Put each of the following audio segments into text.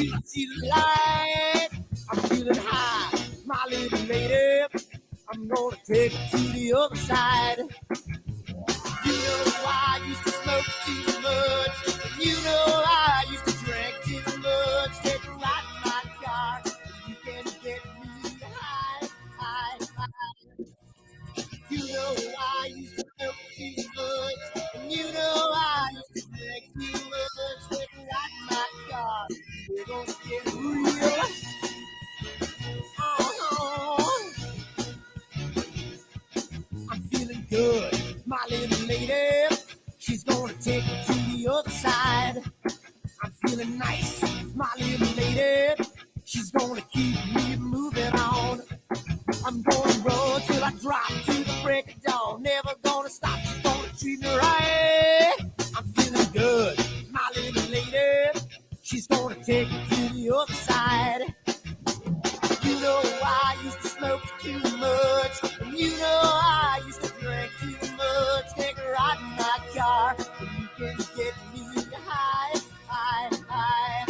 See the light, I'm feeling high, my little lady. I'm gonna take it to the other side. You know I used to smoke too much. You know I used to drink too much. Take a ride in my car. You can get me high, high, high. You know I used to smoke too much. You know I used to drink too much. Take a ride in my car. We're gonna get real. Oh, I'm feeling good, my little lady. She's gonna take me to the other side. I'm feeling nice, my little lady. She's gonna keep me moving on. I'm gonna run till I drop to the break of dawn. Never gonna stop, she's gonna treat me right. I'm feeling good, my little lady. She's gonna take me to the other side. You know I used to smoke too much, and you know I used to drink too much. Take a ride in my car, and you can get me high, high, high.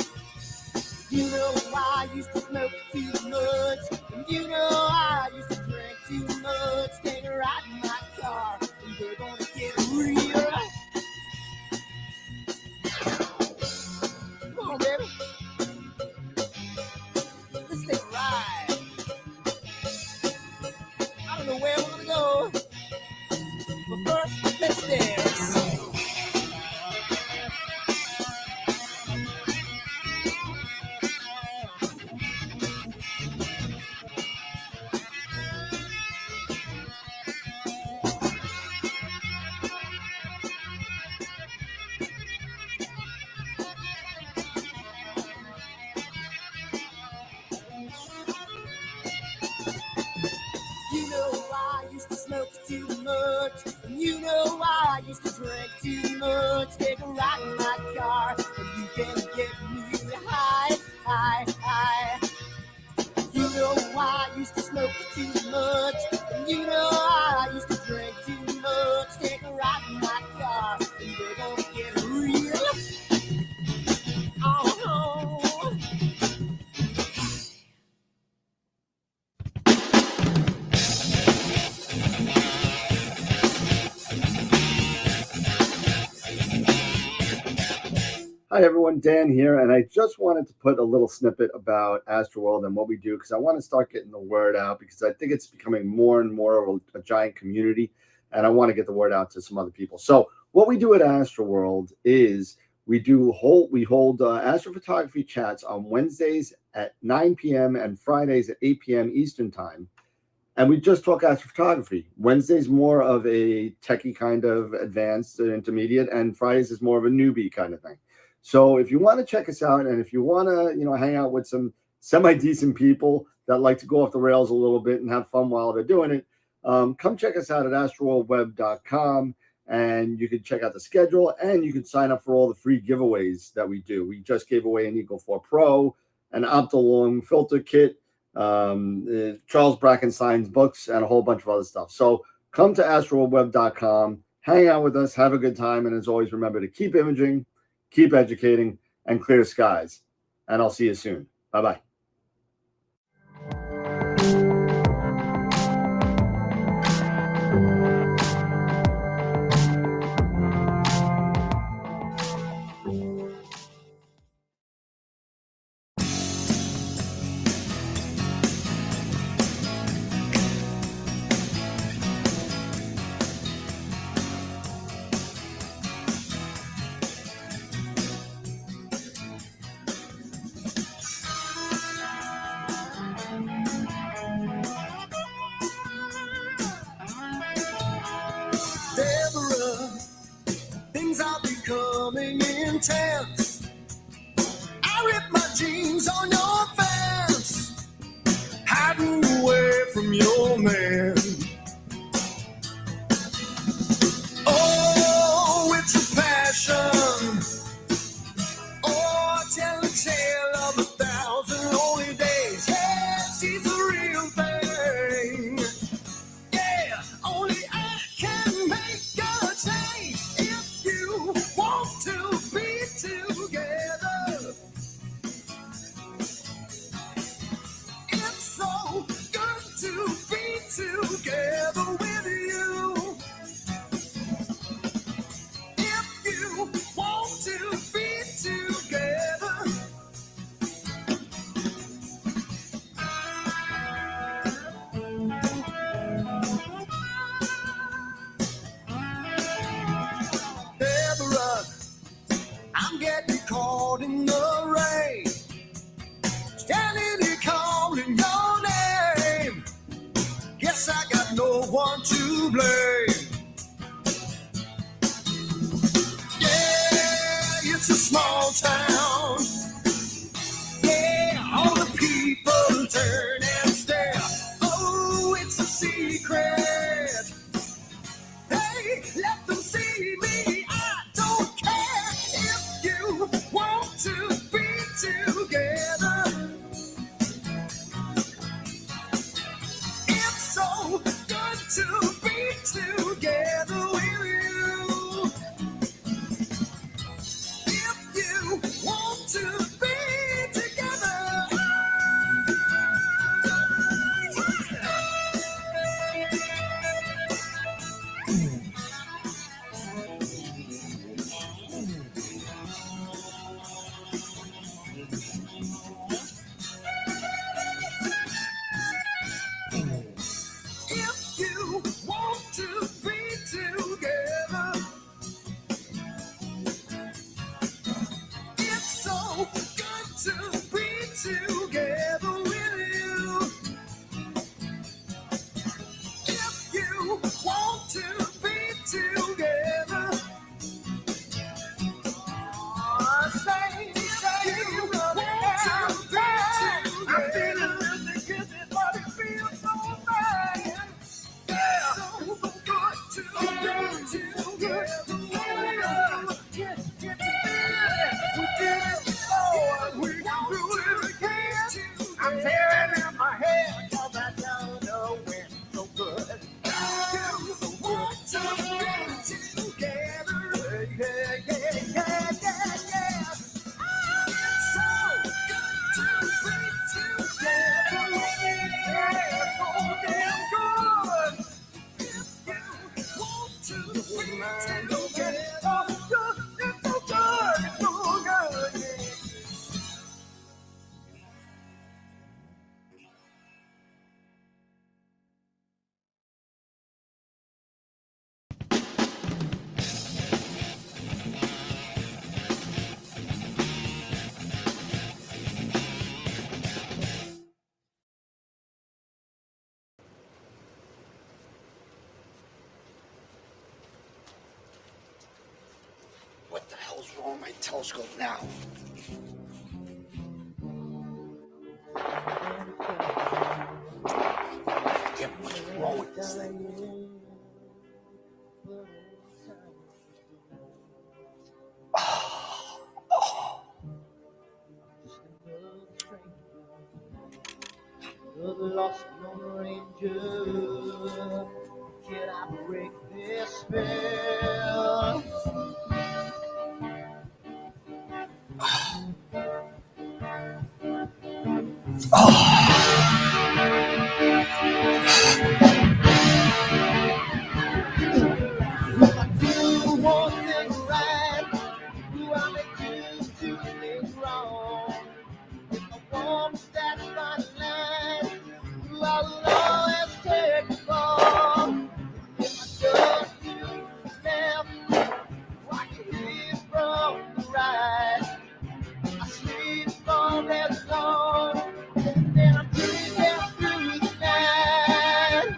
You know I used to smoke too much, and you know I used to drink too much. Take a ride in my car, and we're gonna get real. Come on, baby. Let's take a ride. I don't know where we're gonna go, but first, let's dance. You know I used to smoke too much, and you know I used to drink too much. Take a ride in my car, and you can get me high, high, high. You know I used to smoke too much, and you know I used to drink too much. Take a ride in my car, and we're gonna get real. Oh. Hi everyone, Dan here, and I just wanted to put a little snippet about AstroWorld and what we do because I want to start getting the word out because I think it's becoming more and more of a giant community, and I want to get the word out to some other people. So what we do at AstroWorld is we hold astrophotography chats on Wednesdays at 9 p.m. and Fridays at 8 p.m. Eastern Time. And we just talk astrophotography. Wednesday's more of a techie kind of advanced intermediate, and Fridays is more of a newbie kind of thing. So if you want to check us out, and if you want to, hang out with some semi-decent people that like to go off the rails a little bit and have fun while they're doing it, come check us out at astroworldweb.com, and you can check out the schedule, and you can sign up for all the free giveaways that we do. We just gave away an Eagle 4 Pro, an Optolong filter kit, Charles Brackenstein's books, and a whole bunch of other stuff. So come to astroworldweb.com, hang out with us, have a good time, and as always, remember to keep imaging, keep educating, and clear skies. And I'll see you soon. Bye-bye. together with you. If you want to be together, Deborah, I'm getting caught in the rain, standing here calling your name. Guess I got no one to blame. Yeah, it's a small town. Yeah, all the people turn and stare. Oh, it's a secret. Hey, let them see me. I don't care if you want to be together. It's so good to be together with you. If you want to be together. If you want to be together, it's so good to be together with you. If you want to be together, say if you want to be together. I'm feeling really good, but it feels so bad. Yeah, so good to be together. Yeah, we did it before, we can do it again. I'm tearing out my hair 'cause I don't know when so good. You want to be together. Yeah. It's so good to be together. Yeah, so damn good. If you want to be together, it's so good, it's so good, yeah. What the hell's wrong with my telescope now? Damn, what's wrong with this thing? The lost Lone Ranger, can I break this spell? Who wants things right? Who I may choose to things wrong? If I want that fine line, who I will always take the fall. If I just do left, I can hear from the right. I sleep all day long, then I'm dreaming through the night.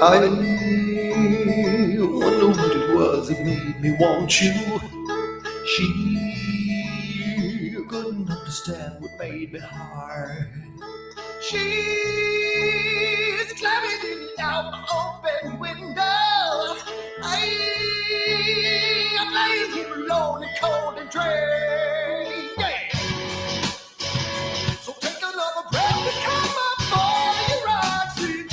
I wonder what it was that made me want you. She couldn't understand what made me hard. She's climbing out my open window. I'm laying here alone and cold and drained. Yeah. So take another breath and come up for your oxygen.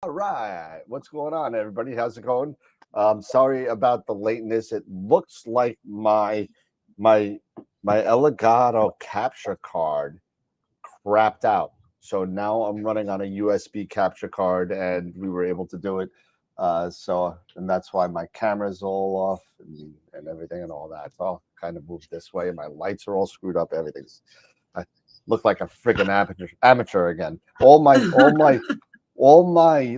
All right, what's going on, everybody? How's it going? Sorry about the lateness. It looks like my Elgato capture card crapped out, so now I'm running on a USB capture card, and we were able to do it. And that's why my camera's all off and everything and all that. It's all kind of moved this way. My lights are all screwed up. Everything's. I look like a friggin' amateur again. All my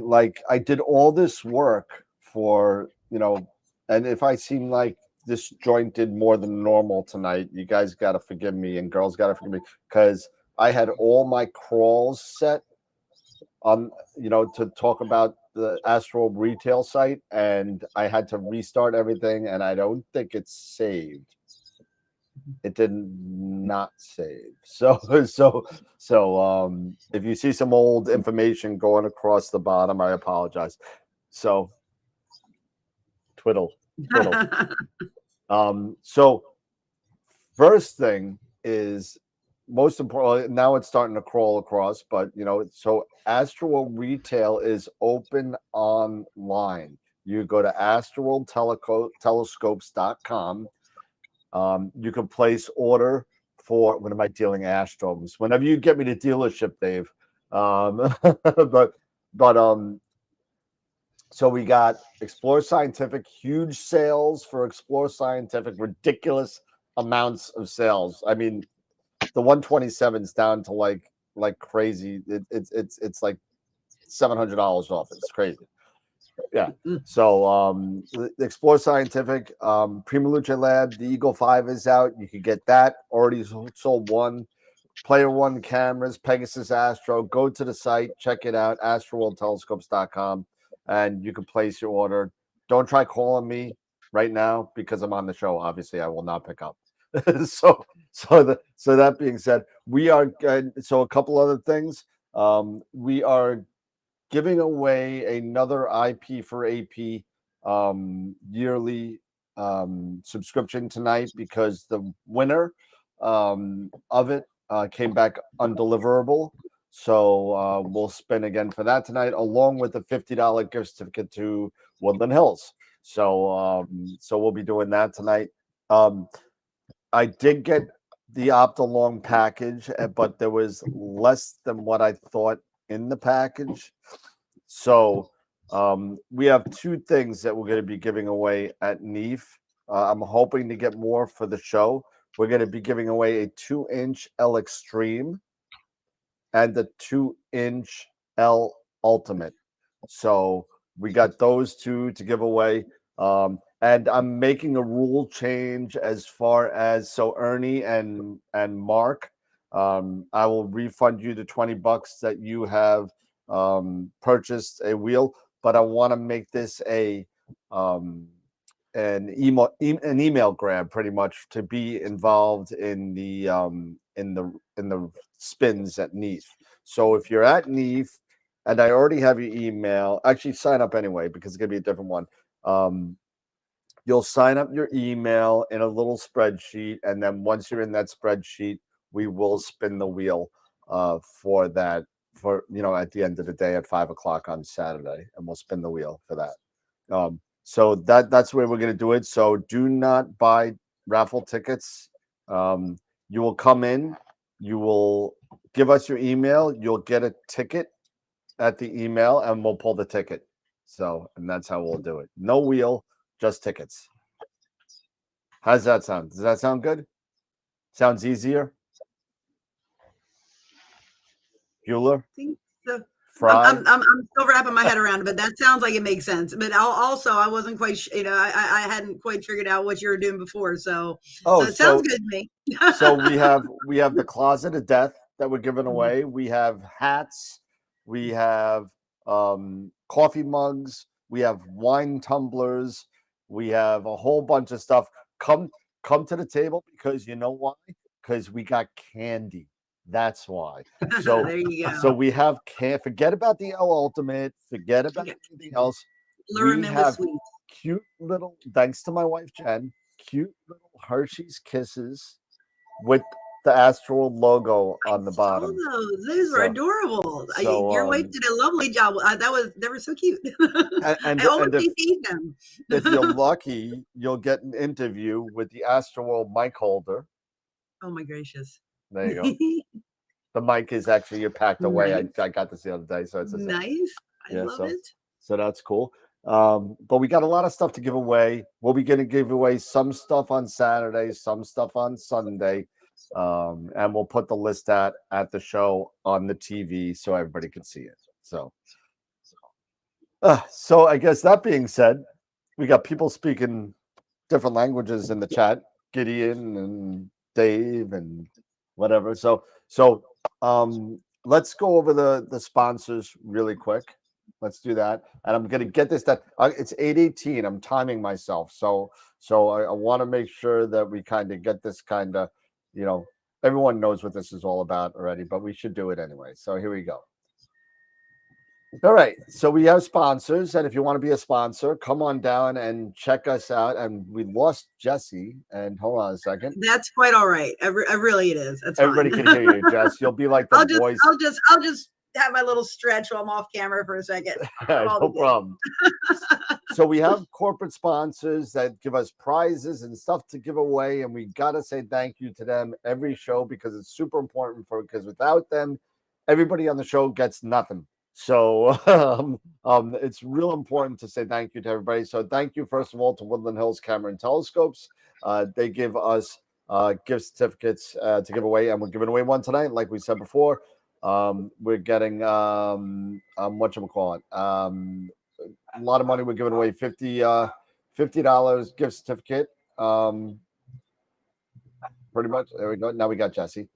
like I did all this work for, and if I seem like this joint did more than normal tonight, you guys got to forgive me, and girls got to forgive me, because I had all my crawls set on, to talk about the AstroWorld retail site, and I had to restart everything, and I don't think it's saved. It did not save. So if you see some old information going across the bottom, I apologize. So twiddle. So first thing is, most important, now it's starting to crawl across, but so AstroWorld retail is open online. You go to astroworldtelescopes.com. You can place order for, when am I dealing Astros? Whenever you get me to dealership, Dave. So we got Explore Scientific, huge sales for Explore Scientific, ridiculous amounts of sales. I mean, the 127's down to like crazy. It's like $700 off. It's crazy. Yeah. So the Explore Scientific, Primaluce Lab, the Eagle 5 is out. You can get that. Already sold one. Player One cameras, Pegasus Astro. Go to the site, check it out, astroworldtelescopes.com, and you can place your order. Don't try calling me right now because I'm on the show. Obviously, I will not pick up. So that being said, we are so a couple other things. We are giving away another IP4AP yearly subscription tonight, because the winner of it came back undeliverable. So we'll spin again for that tonight, along with a $50 gift certificate to Woodland Hills. So we'll be doing that tonight. I did get the Optalong package, but there was less than what I thought in the package. So we have two things that we're going to be giving away at Neaf. I'm hoping to get more for the show. We're going to be giving away a 2-inch L Extreme and the 2-inch L Ultimate. So we got those two to give away. And I'm making a rule change as far as, so Ernie and Mark, I will refund you the $20 that you have purchased a wheel, but I want to make this an email grab, pretty much, to be involved in the spins at Neaf. So if you're at Neaf and I already have your email, actually sign up anyway, because it's gonna be a different one. You'll sign up your email in a little spreadsheet, and then once you're in that spreadsheet, we will spin the wheel for that, for at the end of the day at 5 o'clock on Saturday, and we'll spin the wheel for that. So that's where we're going to do it. So do not buy raffle tickets. You will come in, you will give us your email, you'll get a ticket at the email, and we'll pull the ticket. So, and that's how we'll do it. No wheel, just tickets. How does that sound? Does that sound good? Sounds easier? Bueller? So Fry? I'm still wrapping my head around it, but that sounds like it makes sense. But also, I wasn't quite, I hadn't quite figured out what you were doing before. So it sounds good to me. So we have the Closet of Death that we're giving away. We have hats. We have coffee mugs. We have wine tumblers. We have a whole bunch of stuff. Come to the table, because you know why? Because we got candy. That's why. So there you go. So we have forget about the L Ultimate. Forget about anything else. We have cute little, thanks to my wife Jen, cute little Hershey's Kisses with the AstroWorld logo on the I saw bottom. those were adorable. So, your wife did a lovely job. They were so cute. and I always if, received them. if you're lucky, you'll get an interview with the AstroWorld mic holder. Oh my gracious! There you go. The mic is actually packed away. Nice. I got this the other day, so it's nice. I love it. So that's cool. But we got a lot of stuff to give away. We'll be going to give away some stuff on Saturday, some stuff on Sunday, and we'll put the list at the show on the TV so everybody can see it. So I guess that being said, we got people speaking different languages in the chat. Gideon and Dave and whatever. So let's go over the sponsors really quick. Let's do that. And I'm going to get this done. It's 8:18. I'm timing myself. So I want to make sure that we kind of get this kind of, everyone knows what this is all about already, but we should do it anyway. So here we go. All right. So we have sponsors. And if you want to be a sponsor, come on down and check us out. And we lost Jesse. And hold on a second. That's quite all right. Really, it is. That's Everybody fine. can hear you, Jess. You'll be like the voice. I'll just have my little stretch while I'm off camera for a second. No problem. So we have corporate sponsors that give us prizes and stuff to give away, and we got to say thank you to them every show because it's super important because without them, everybody on the show gets nothing. So it's real important to say thank you to everybody. So thank you, first of all, to Woodland Hills Camera and Telescopes. They give us gift certificates to give away, and we're giving away one tonight, like we said before. We're getting whatchamacallit, a lot of money. We're giving away $50 gift certificate. Pretty much. There we go. Now we got Jesse.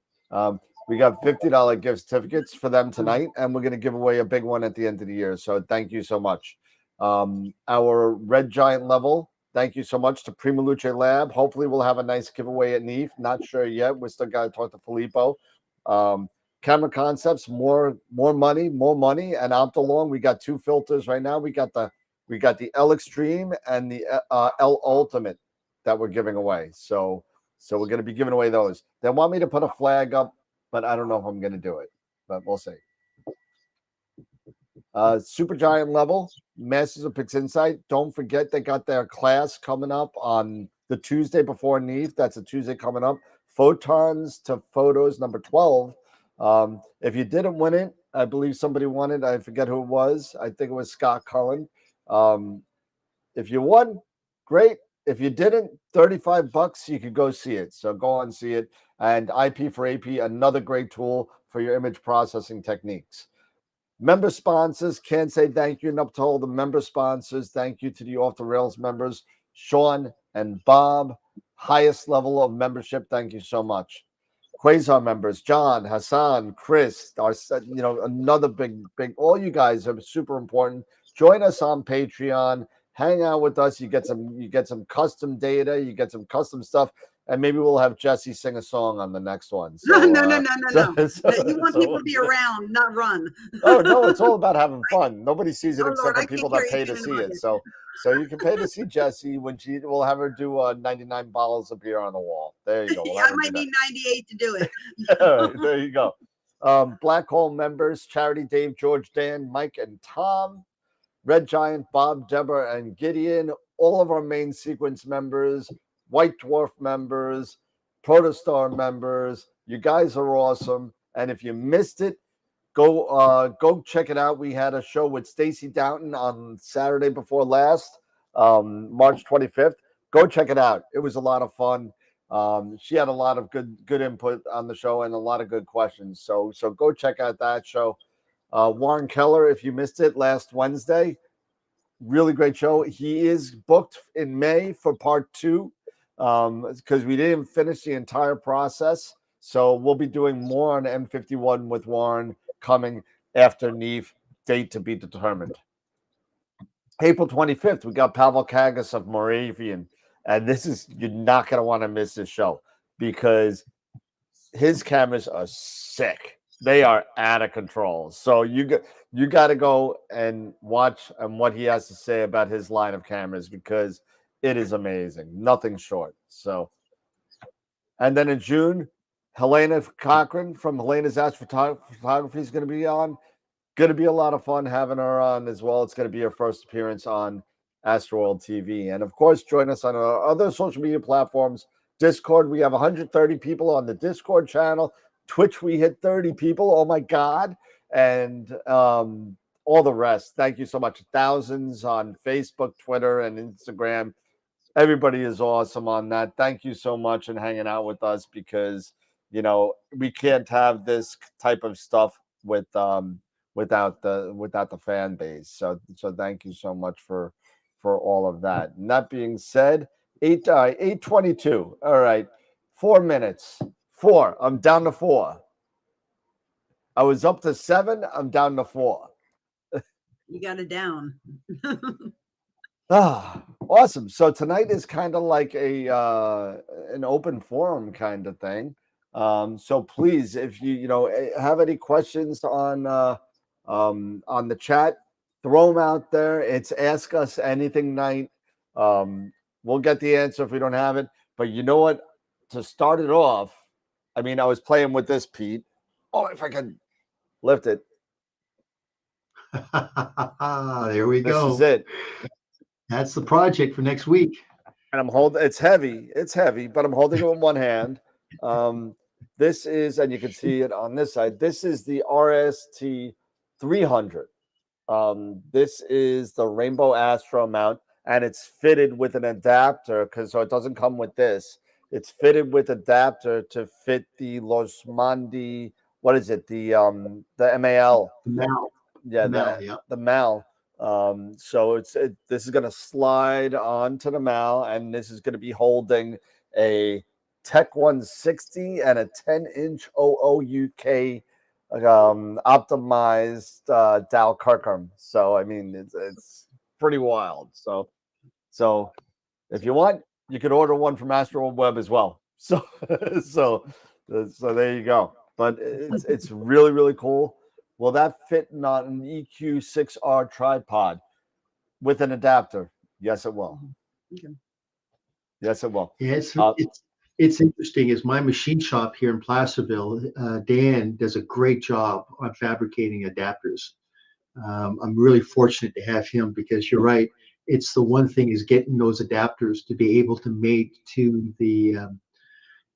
We got $50 gift certificates for them tonight, and we're going to give away a big one at the end of the year. So thank you so much. Our Red Giant level, thank you so much to Primaluce Lab. Hopefully we'll have a nice giveaway at Neaf. Not sure yet. We still got to talk to Filippo. Camera Concepts, more money, and Optolong. We got 2 filters right now. We got the L Extreme and the L Ultimate that we're giving away. So we're going to be giving away those. They want me to put a flag up, but I don't know if I'm going to do it, but we'll see. Super Giant level, Masters of Pix Insight. Don't forget they got their class coming up on the Tuesday before Neaf. That's a Tuesday coming up. Photons to Photos, number 12. If you didn't win it, I believe somebody won it. I forget who it was. I think it was Scott Cullen. If you won, great. If you didn't, $35, you could go see it. So go on and see it. And IP4AP, another great tool for your image processing techniques. Member sponsors, can't say thank you enough to all the member sponsors. Thank you to the Off the Rails members, Sean and Bob. Highest level of membership. Thank you so much. Quasar members, John, Hassan, Chris, another big, all you guys are super important. Join us on Patreon. Hang out with us. You get some custom data. You get some custom stuff. And maybe we'll have Jesse sing a song on the next one. So, no. You want people to be around, not run. Oh, no, it's all about having fun. Nobody sees it except for people that pay to see it. So you can pay to see Jesse when we'll have her do 99 bottles of beer on the wall. There you go. I might need 98 to do it. There you go. Black Hole members, Charity, Dave, George, Dan, Mike, and Tom. Red Giant, Bob, Deborah, and Gideon. All of our main sequence members. White Dwarf members, Protostar members. You guys are awesome. And if you missed it, go check it out. We had a show with Stacy Downton on Saturday before last, March 25th. Go check it out. It was a lot of fun. She had a lot of good input on the show and a lot of good questions. So go check out that show. Warren Keller, if you missed it last Wednesday, really great show. He is booked in May for part 2. Because we didn't finish the entire process. So we'll be doing more on M51 with Warren coming after Neaf, date to be determined. April 25th, we got Pavel Kagas of Moravian. And you're not going to want to miss this show because his cameras are sick. They are out of control. So you got to go and watch what he has to say about his line of cameras because it is amazing. Nothing short. So, and then in June, Helena Cochran from Helena's Photography is going to be on. Going to be a lot of fun having her on as well. It's going to be her first appearance on AstroWorld TV. And of course, join us on our other social media platforms. Discord, we have 130 people on the Discord channel. Twitch, we hit 30 people. Oh my God. And all the rest. Thank you so much. Thousands on Facebook, Twitter, and Instagram. Everybody is awesome on that. Thank you so much and hanging out with us, because we can't have this type of stuff without the fan base. So thank you so much for all of that. And that being said, 8:22. All right, 4 minutes. 4. I'm down to 4. I was up to 7. I'm down to 4. You got it down. Awesome. So tonight is kind of like an open forum kind of thing. So please, if you have any questions on the chat, throw them out there. It's Ask Us Anything night. We'll get the answer if we don't have it. But you know what? To start it off, I mean, I was playing with this, Pete. Oh, if I can lift it. There we go. This is it. That's the project for next week. And I'm holding. It's heavy, but I'm holding it with one hand. This is, and you can see it on this side. This is the RST 300. This is the Rainbow Astro mount, and it's fitted with an adapter, so it doesn't come with this. It's fitted with adapter to fit the Los Mandi. What is it? The MAL. MAL. Yeah, the MAL. So this is going to slide onto the MAL, and this is going to be holding a Tech 160 and a 10-inch OOUK optimized Dow Kirkham. So I mean, it's pretty wild. So if you want, you could order one from AstroWorld Web as well. So there you go. But it's really, really cool. Will that fit on an EQ6R tripod with an adapter? Yes, it will. Okay. Yes, it will. Yeah, it's interesting. Is my machine shop here in Placerville, Dan does a great job on fabricating adapters. I'm really fortunate to have him, because you're right. It's the one thing is getting those adapters to be able to mate to the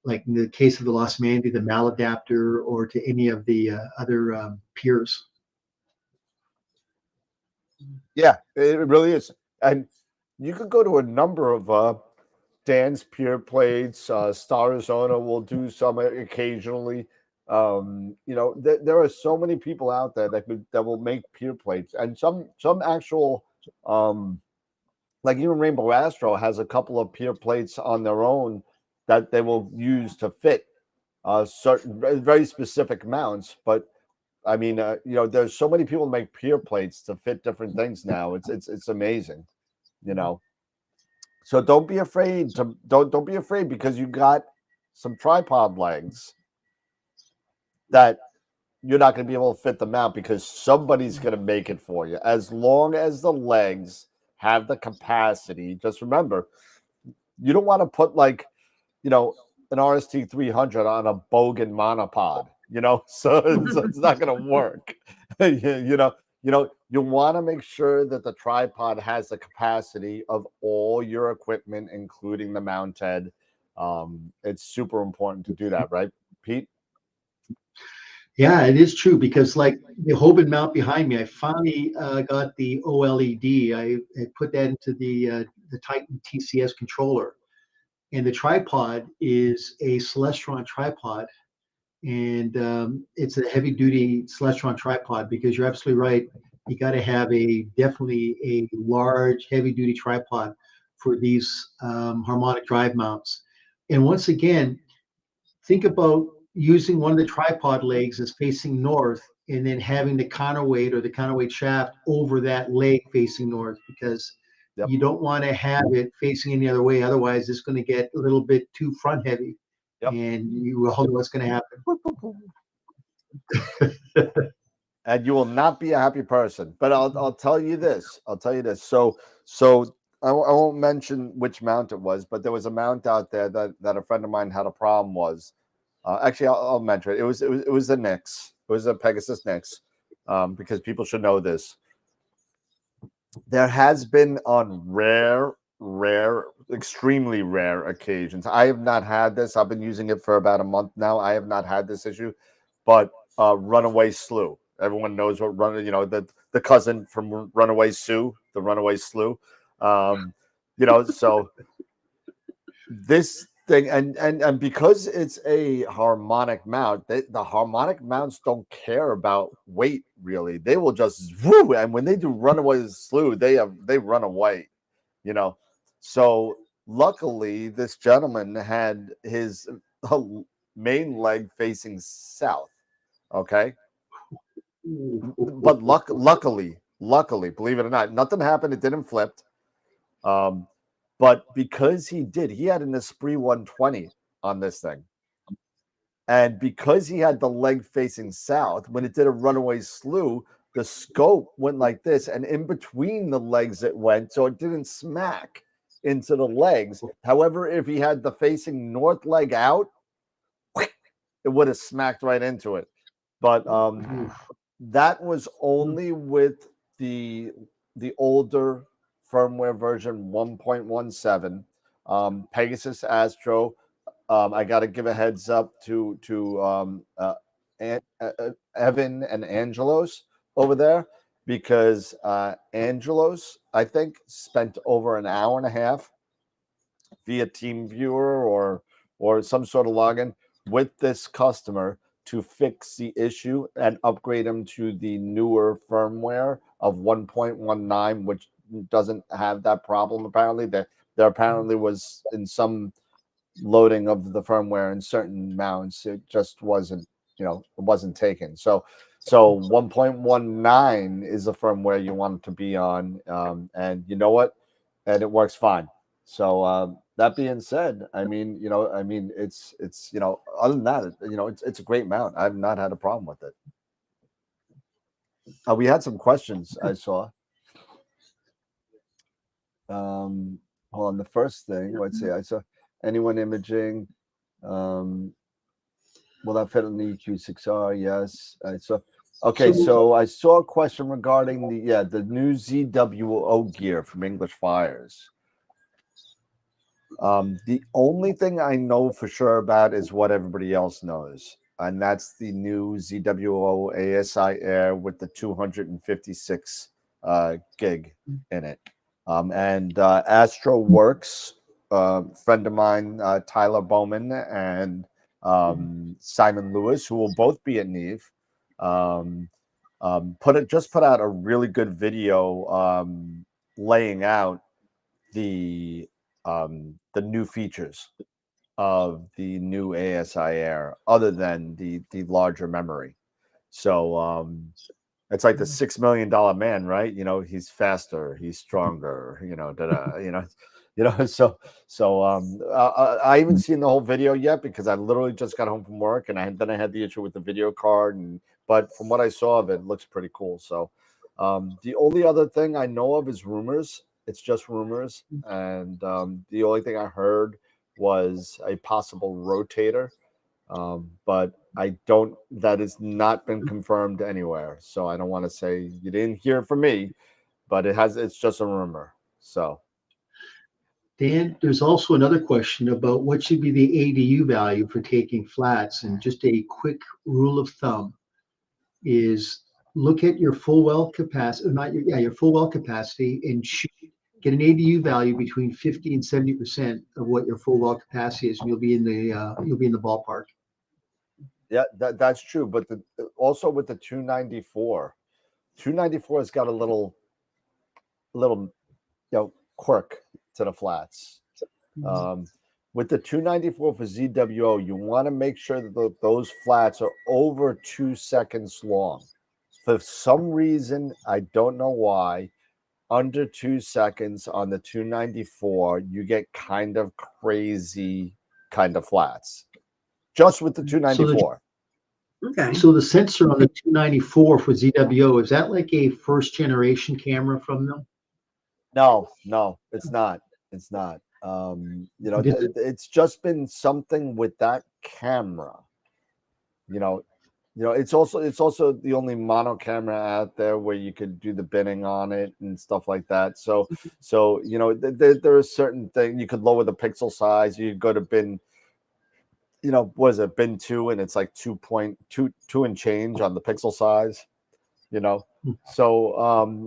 like in the case of the Los Mandi, the MAL adapter, or to any of the other peers. Yeah, it really is. And you could go to a number of Dan's pure plates. Star Arizona will do some occasionally. There are so many people out there that will make pure plates, and some actual like even Rainbow Astro has a couple of pure plates on their own that they will use to fit certain very specific mounts. But I mean, there's so many people make pure plates to fit different things now. It's amazing, So don't be afraid don't be afraid, because you got some tripod legs that you're not going to be able to fit them out, because somebody's going to make it for you. As long as the legs have the capacity, just remember, you don't want to put an RST 300 on a Bogan monopod, so it's not going to work. You want to make sure that the tripod has the capacity of all your equipment, including the mount head. It's super important to do that, right, Pete? Yeah, it is true, because like the Hoban mount behind me, I finally got the OLED. I put that into the Titan TCS controller, and the tripod is a Celestron tripod, and it's a heavy duty Celestron tripod, because you're absolutely right. You got to have definitely a large heavy duty tripod for these harmonic drive mounts. And once again, think about using one of the tripod legs as facing north, and then having the counterweight or the counterweight shaft over that leg facing north, because you don't want to have it facing any other way. Otherwise, it's going to get a little bit too front heavy, and you will know what's going to happen. And you will not be a happy person. But I'll tell you this. So I won't mention which mount it was, but there was a mount out there that a friend of mine had a problem was. Actually, I'll mention it. It was the Nix. It was a Pegasus Nix, because people should know this. There has been on rare, extremely rare occasions. I have not had this. I've been using it for about a month now. I have not had this issue, but Runaway Slew. Everyone knows what the cousin from Runaway Sue, the Runaway Slew. So this thing, and because it's a harmonic mount, the harmonic mounts don't care about weight really. They will just woo, and when they do Runaway Slew, they run away, So luckily, this gentleman had his main leg facing south. Okay, but luckily, believe it or not, nothing happened. It didn't flip. But because he had an Esprit 120 on this thing. And because he had the leg facing south, when it did a Runaway Slew, the scope went like this, and in between the legs it went, so it didn't smack into the legs. However, if he had the facing north leg out, it would have smacked right into it. But that was only with the older firmware version 1.17. Pegasus Astro. I got to give a heads up to Evan and Angelos over there, because Angelos, I think, spent over an hour and a half via TeamViewer or some sort of login with this customer to fix the issue and upgrade them to the newer firmware of 1.19, which doesn't have that problem. Apparently, there apparently was in some loading of the firmware in certain mounts, it just wasn't, it wasn't taken. So 1.19 is the firmware you want it to be on, and you know what? And it works fine. So that being said, it's other than that, it's a great mount. I've not had a problem with it. We had some questions I saw. Hold on. The first thing, let's see. I saw anyone imaging. Will that fit on the EQ6R? Yes. I saw. Okay, so I saw a question regarding the new ZWO gear from English Fires. The only thing I know for sure about is what everybody else knows, and that's the new ZWO ASI Air with the 256 gig in it. And AstroWorks, friend of mine, Tyler Bowman and Simon Lewis, who will both be at Neaf, put out a really good video laying out the new features of the new ASI Air, other than the larger memory. So it's like the $6 million man, right? He's faster, he's stronger, So I haven't seen the whole video yet, because I literally just got home from work, and then I had the issue with the video card, but from what I saw of it, it looks pretty cool. So the only other thing I know of is rumors. It's just rumors, and the only thing I heard was a possible rotator, but that has not been confirmed anywhere. So I don't want to say you didn't hear it from me, but it's just a rumor. So Dan, there's also another question about what should be the ADU value for taking flats, and just a quick rule of thumb is look at your full well capacity, your full well capacity, and get an ADU value between 50 and 70% of what your full well capacity is, and you'll be in the ballpark. Yeah, that's true. But also with the 294 has got a little quirk to the flats. With the 294 for ZWO, you want to make sure that those flats are over 2 seconds long. For some reason, I don't know why, under 2 seconds on the 294, you get kind of crazy kind of flats. Just with the 294. Okay. So the sensor on the 294 for ZWO, is that like a first generation camera from them? No, it's not. It's not. It's just been something with that camera It's also the only mono camera out there where you could do the binning on it and stuff like that. So there are certain things you could lower the pixel size. You could go to bin, what is it, bin 2, and it's like 2.2 and change on the pixel size. So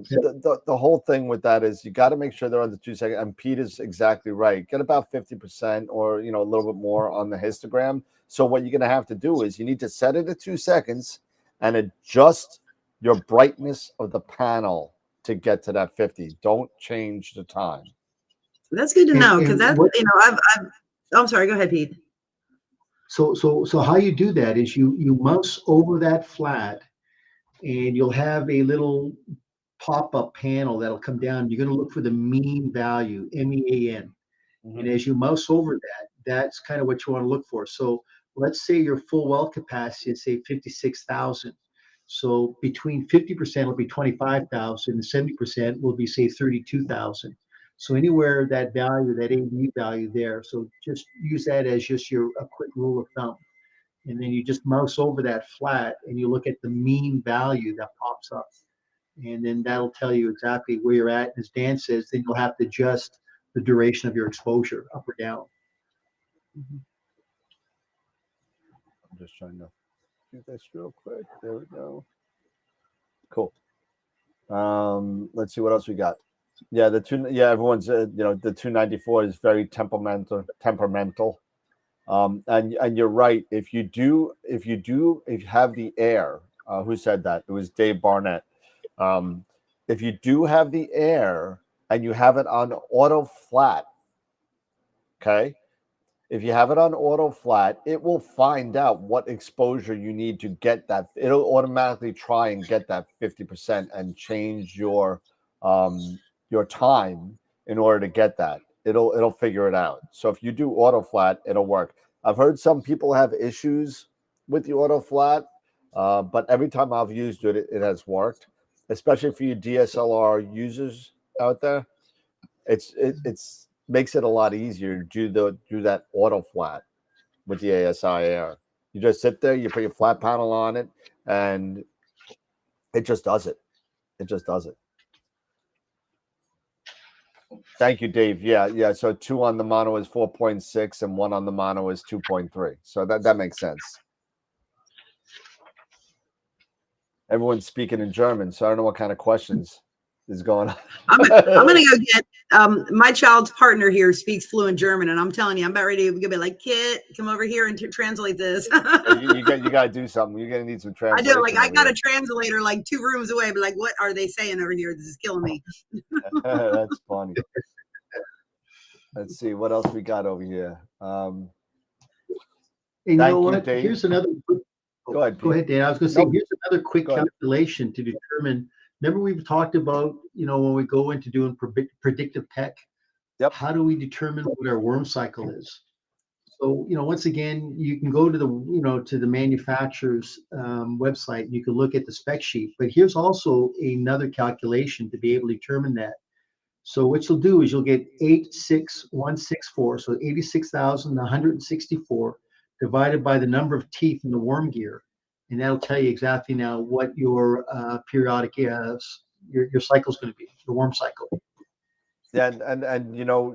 the whole thing with that is you got to make sure they're under 2 seconds. And Pete is exactly right. Get about 50% or a little bit more on the histogram. So what you're going to have to do is you need to set it at 2 seconds and adjust your brightness of the panel to get to that 50. Don't change the time. That's good to know, because that's I'm sorry. Go ahead, Pete. So how you do that is you mouse over that flat, and you'll have a little pop-up panel that'll come down. You're going to look for the mean value, MEAN. Mm-hmm. And as you mouse over that, that's kind of what you want to look for. So let's say your full well capacity is, say, 56,000. So between 50% will be 25,000, and 70% will be, say, 32,000. So anywhere that value, that AE value there, so just use that as just a quick rule of thumb. And then you just mouse over that flat and you look at the mean value that pops up. And then that'll tell you exactly where you're at. And as Dan says, then you'll have to adjust the duration of your exposure up or down. I'm just trying to do this real quick. There we go. Cool. Let's see what else we got. Yeah, everyone's the 294 is very temperamental. And you're right. If you have the air, who said that? It was Dave Barnett. If you do have the air and you have it on auto flat, okay? If you have it on auto flat, it will find out what exposure you need to get that. It'll automatically try and get that 50% and change your time in order to get that. It'll figure it out. So if you do auto flat, it'll work. I've heard some people have issues with the auto flat, but every time I've used it, it has worked. Especially for you DSLR users out there, it's makes it a lot easier to do that auto flat with the ASI Air. You just sit there, you put your flat panel on it, and it just does it. It just does it. Thank you, Dave. Yeah. So 2 on the mono is 4.6 and 1 on the mono is 2.3. So that makes sense. Everyone's speaking in German, so I don't know what kind of questions is going on. I'm gonna go get my child's partner here speaks fluent German, and I'm telling you, I'm about ready to be like, Kit, come over here and translate this. you got to do something. You're gonna need some translation. I do. Like I got a translator like 2 rooms away, but like, what are they saying over here? This is killing me. That's funny. Let's see what else we got over here. And you know what? Dave. Here's another. Go ahead, Dan. I was going to say, here's another quick calculation to determine. Remember, we've talked about, when we go into doing predictive tech. Yep. How do we determine what our worm cycle is? So, once again, you can go to the manufacturer's website and you can look at the spec sheet. But here's also another calculation to be able to determine that. So what you'll do is you'll get 86164, so 86,164 divided by the number of teeth in the worm gear, and that'll tell you exactly now what your periodic your cycle is going to be, the worm cycle. Yeah, and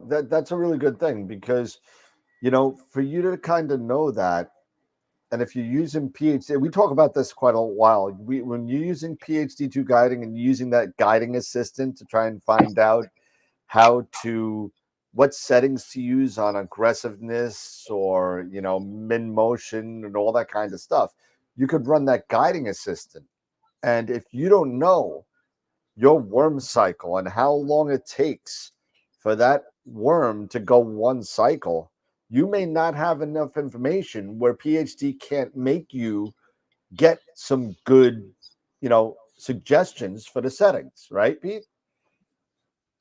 that's a really good thing because for you to kind of know that, and if you're using PhD, we talk about this quite a while. When you're using PhD2 guiding and using that guiding assistant to try and find out what settings to use on aggressiveness or min motion and all that kind of stuff, you could run that guiding assistant. And if you don't know your worm cycle and how long it takes for that worm to go one cycle, you may not have enough information where PhD can't make you get some good suggestions for the settings, right, Pete?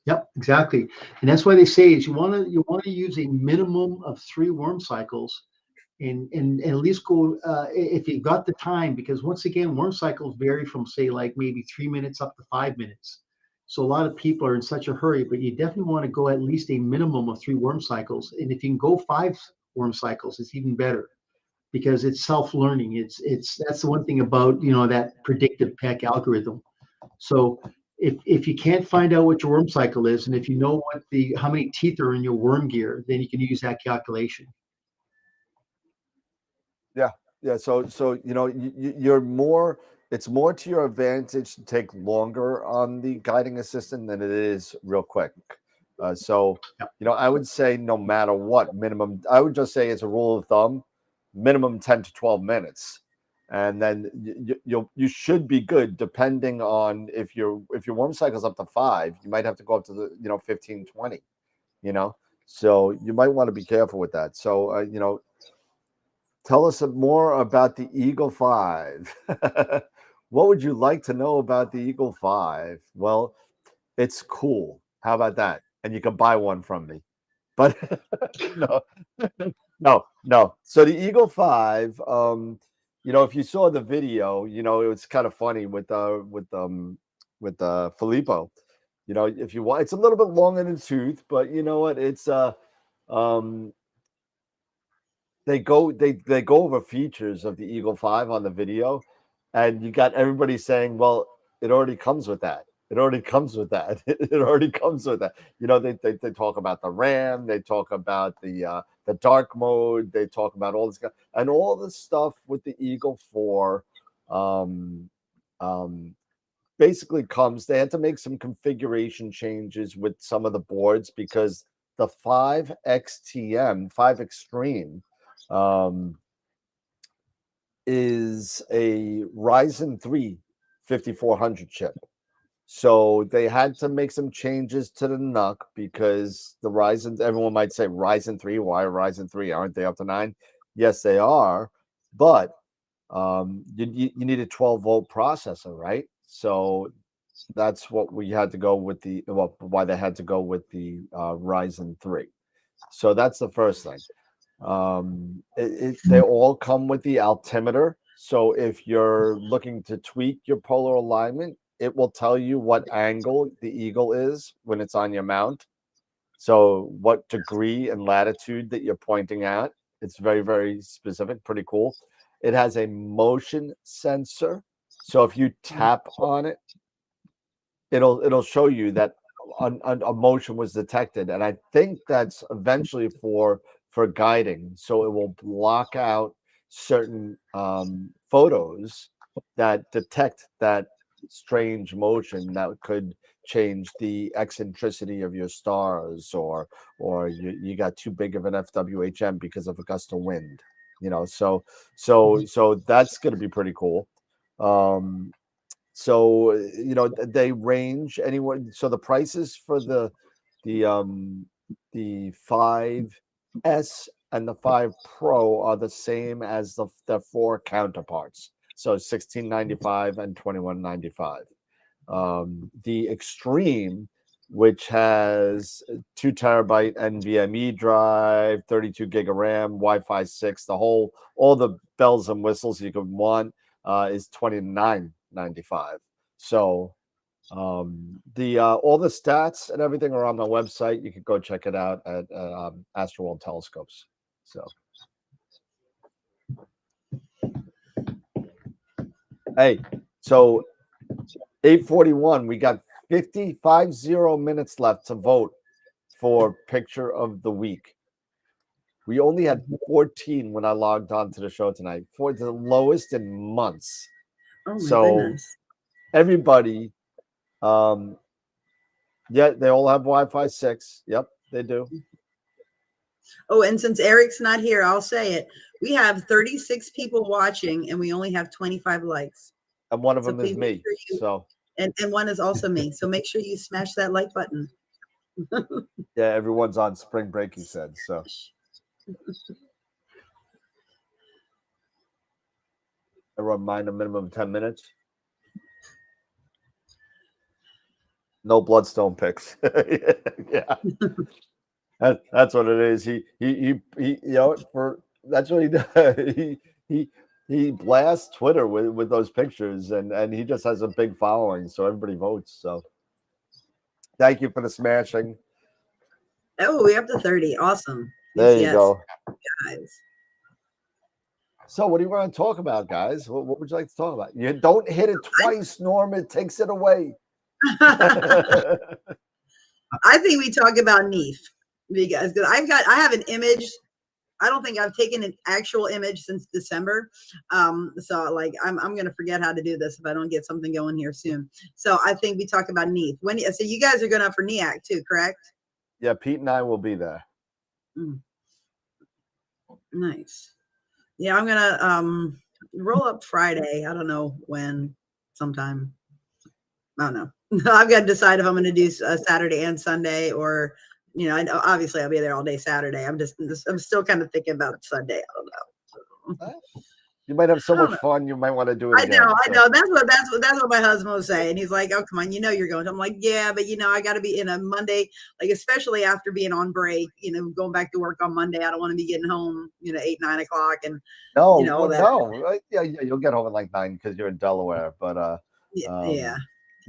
Yep, exactly. And that's why they say is you want to use a minimum of 3 worm cycles and at least go if you've got the time, because once again, worm cycles vary from, say, like maybe 3 minutes up to 5 minutes. So a lot of people are in such a hurry, but you definitely want to go at least a minimum of 3 worm cycles. And if you can go 5 worm cycles, it's even better. because it's self-learning. That's the one thing about, that predictive PEC algorithm. So if you can't find out what your worm cycle is, and if you know how many teeth are in your worm gear, then you can use that calculation. Yeah. So you're more. It's more to your advantage to take longer on the guiding assistant than it is real quick. I would say no matter what, minimum. I would just say as a rule of thumb, minimum 10 to 12 minutes, and then you should be good. Depending on if your worm cycle's up to 5, you might have to go up to the 15, 20. So you might want to be careful with that. So tell us more about the Eagle 5. What would you like to know about the Eagle 5? Well, it's cool. How about that? And you can buy one from me. But no. So the Eagle 5, if you saw the video, it was kind of funny with Filippo. If you want, it's a little bit longer than tooth, but you know what? It's they go over features of the Eagle 5 on the video, and you got everybody saying, well, it already comes with that. It already comes with that. It already comes with that. They talk about the RAM, they talk about the dark mode, they talk about all this, and all the stuff with the Eagle 4 basically comes. They had to make some configuration changes with some of the boards because the 5 XTM, 5 Extreme, is a Ryzen 3 5400 chip. So they had to make some changes to the NUC because the Ryzen, everyone might say Ryzen 3, why Ryzen 3? Aren't they up to 9? Yes, they are. But you need a 12-volt processor, right? So that's what we had to go with why they had to go with the Ryzen 3. So that's the first thing. They all come with the altimeter. So if you're looking to tweak your polar alignment, it will tell you what angle the Eagle is when it's on your mount. So what degree and latitude that you're pointing at. It's very, very specific, pretty cool. It has a motion sensor. So if you tap on it, it'll show you that a motion was detected. And I think that's eventually for guiding. So it will block out certain photos that detect that strange motion that could change the eccentricity of your stars, or you got too big of an FWHM because of a gust of wind. So that's going to be pretty cool. So they range anywhere. So the prices for the 5S and the 5 Pro are the same as the 4 counterparts. So $1695 and $2195. The Extreme, which has 2 terabyte NVMe drive, 32 gig of RAM, Wi-Fi 6, all the bells and whistles you could want, is $29.95. So all the stats and everything are on my website. You can go check it out at AstroWorld Telescopes. So hey, so 8:41, we got 50 minutes left to vote for picture of the week. We only had 14 when I logged on to the show tonight, for the lowest in months. Oh my goodness. Everybody, yeah, they all have Wi-Fi 6. Yep, they do. Oh, and since Eric's not here, I'll say it. We have 36 people watching, and we only have 25 likes. And one of them is me. And one is also me. So make sure you smash that like button. Yeah, everyone's on spring break, he said. So everyone mind a minimum of 10 minutes. No bloodstone picks. Yeah. That's what it is. He that's what he does. He blasts Twitter with those pictures, and he just has a big following, so everybody votes. So thank you for the smashing. Oh, we're up to 30. Awesome. There you go. Guys. So what do you want to talk about, guys? What would you like to talk about? You don't hit it twice, Norm. It takes it away. I think we talk about Neaf because I have an image. I don't think I've taken an actual image since December. So like I'm gonna forget how to do this if I don't get something going here soon. So I think we talk about Neaf. So you guys are going up for NEAC too, correct? Yeah, Pete and I will be there. Nice. Yeah, I'm gonna roll up Friday. I don't know when, sometime. I don't know. I've got to decide if I'm going to do Saturday and Sunday, or I know obviously I'll be there all day Saturday. I'm still kind of thinking about Sunday. I don't know. You might have so much fun. You might want to do it again. I know. That's what my husband was saying. He's like, "Oh, come on, you're going." I'm like, "Yeah, but I got to be in a Monday, like especially after being on break. Going back to work on Monday. I don't want to be getting home, 8, 9 o'clock, and all that. No, yeah, you'll get home at like 9 because you're in Delaware, but yeah.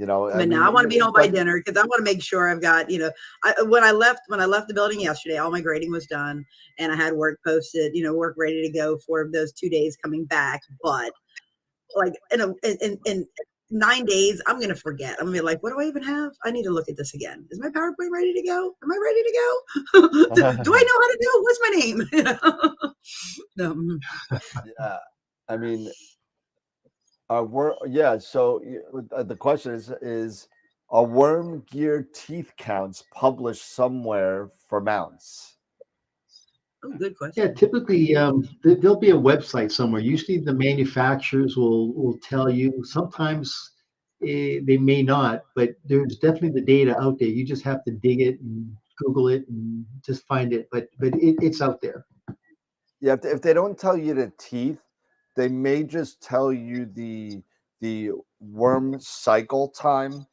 But now I want to be home by dinner because I want to make sure I've got, when I left the building yesterday, all my grading was done and I had work posted, work ready to go for those 2 days coming back. But like in 9 days, I'm going to forget. I'm going to be like, what do I even have? I need to look at this again. Is my PowerPoint ready to go? Am I ready to go? Do I know how to do it? What's my name? Yeah. I mean, so the question is are worm gear teeth counts published somewhere for mounts? Oh, good question. Yeah, typically there'll be a website somewhere. Usually the manufacturers will tell you. Sometimes they may not, but there's definitely the data out there. You just have to dig it and Google it and just find it. But it's out there. Yeah, if they don't tell you the teeth, they may just tell you the worm cycle time.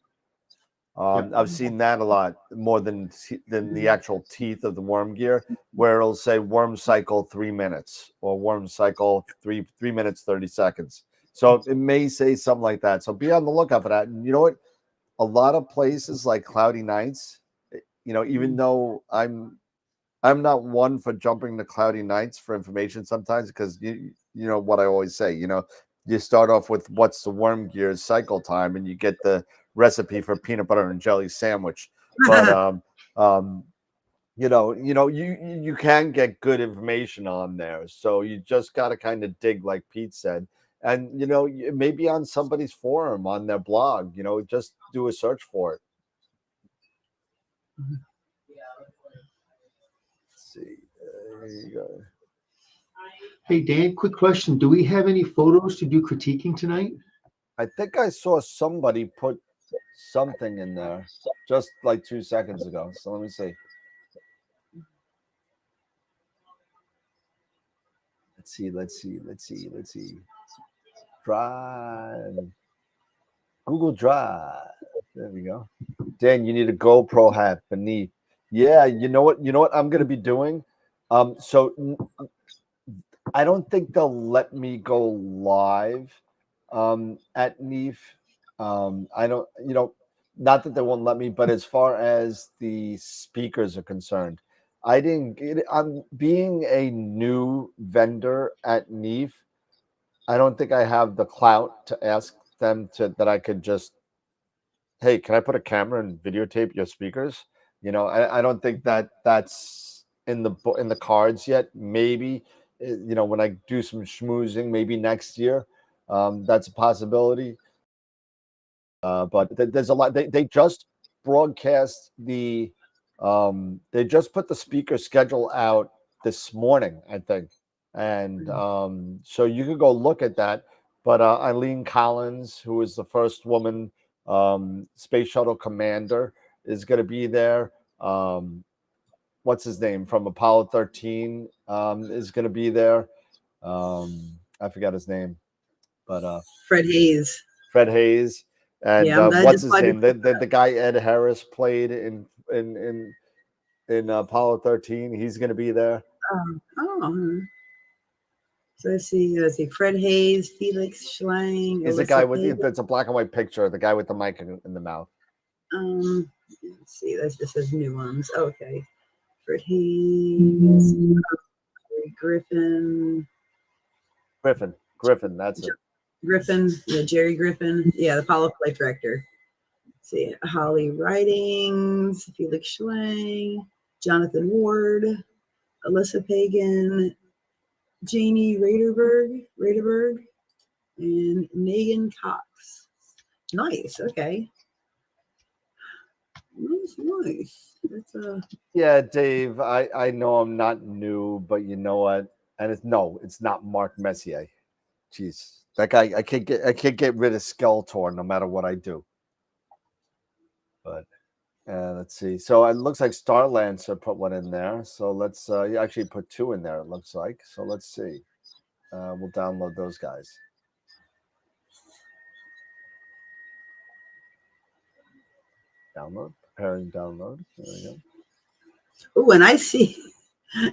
I've seen that a lot more than the actual teeth of the worm gear, where it'll say worm cycle 3 minutes or worm cycle 3 minutes 30 seconds. So it may say something like that. So be on the lookout for that. And you know what? A lot of places like Cloudy Nights, even though I'm not one for jumping to Cloudy Nights for information sometimes, because you know what I always say, you start off with what's the worm gear cycle time and you get the recipe for peanut butter and jelly sandwich. But you can get good information on there. So you just got to kind of dig, like Pete said. And maybe on somebody's forum, on their blog, just do a search for it. Let's see. There you go. Hey, Dan, quick question. Do we have any photos to do critiquing tonight? I think I saw somebody put something in there just like 2 seconds ago. So let me see. Let's see. Drive. Google Drive. There we go. Dan, you need a GoPro hat beneath. Yeah, you know what I'm going to be doing? So I don't think they'll let me go live at Neaf. I don't, not that they won't let me, but as far as the speakers are concerned, I didn't get it. I'm being a new vendor at Neaf. I don't think I have the clout to ask them that I could just, hey, can I put a camera and videotape your speakers? I don't think that's in the cards yet. Maybe, when I do some schmoozing, maybe next year, that's a possibility. But there's a lot. They just broadcast they just put the speaker schedule out this morning, I think. And so you could go look at that. But Eileen Collins, who is the first woman space shuttle commander, is going to be there. What's his name from Apollo 13 is going to be there. I forgot his name, but Fred Hayes. And what's his name? The guy Ed Harris played in Apollo 13. He's going to be there. So let's see. Fred Hayes, Felix Schlang. He's the guy with it's a black and white picture. The guy with the mic in the mouth. Let's see. This says new ones. Okay. Fred Hayes, Griffin. Griffin, that's it. Griffin, yeah, Jerry Griffin, yeah, the Apollo flight director. Let's see, Holly Ridings, Felix Schlang, Jonathan Ward, Alyssa Pagan, Janie Raderberg, and Megan Cox. Nice, okay. Nice. That's Yeah, Dave, I know I'm not new, but you know what? And it's not Mark Messier. Jeez, that guy, I can't get rid of Skeletor no matter what I do. But let's see. So it looks like Starlancer put one in there. So let's you actually put two in there. It looks like. So let's see. We'll download those guys. Download. Preparing download. There we go. oh, and I see,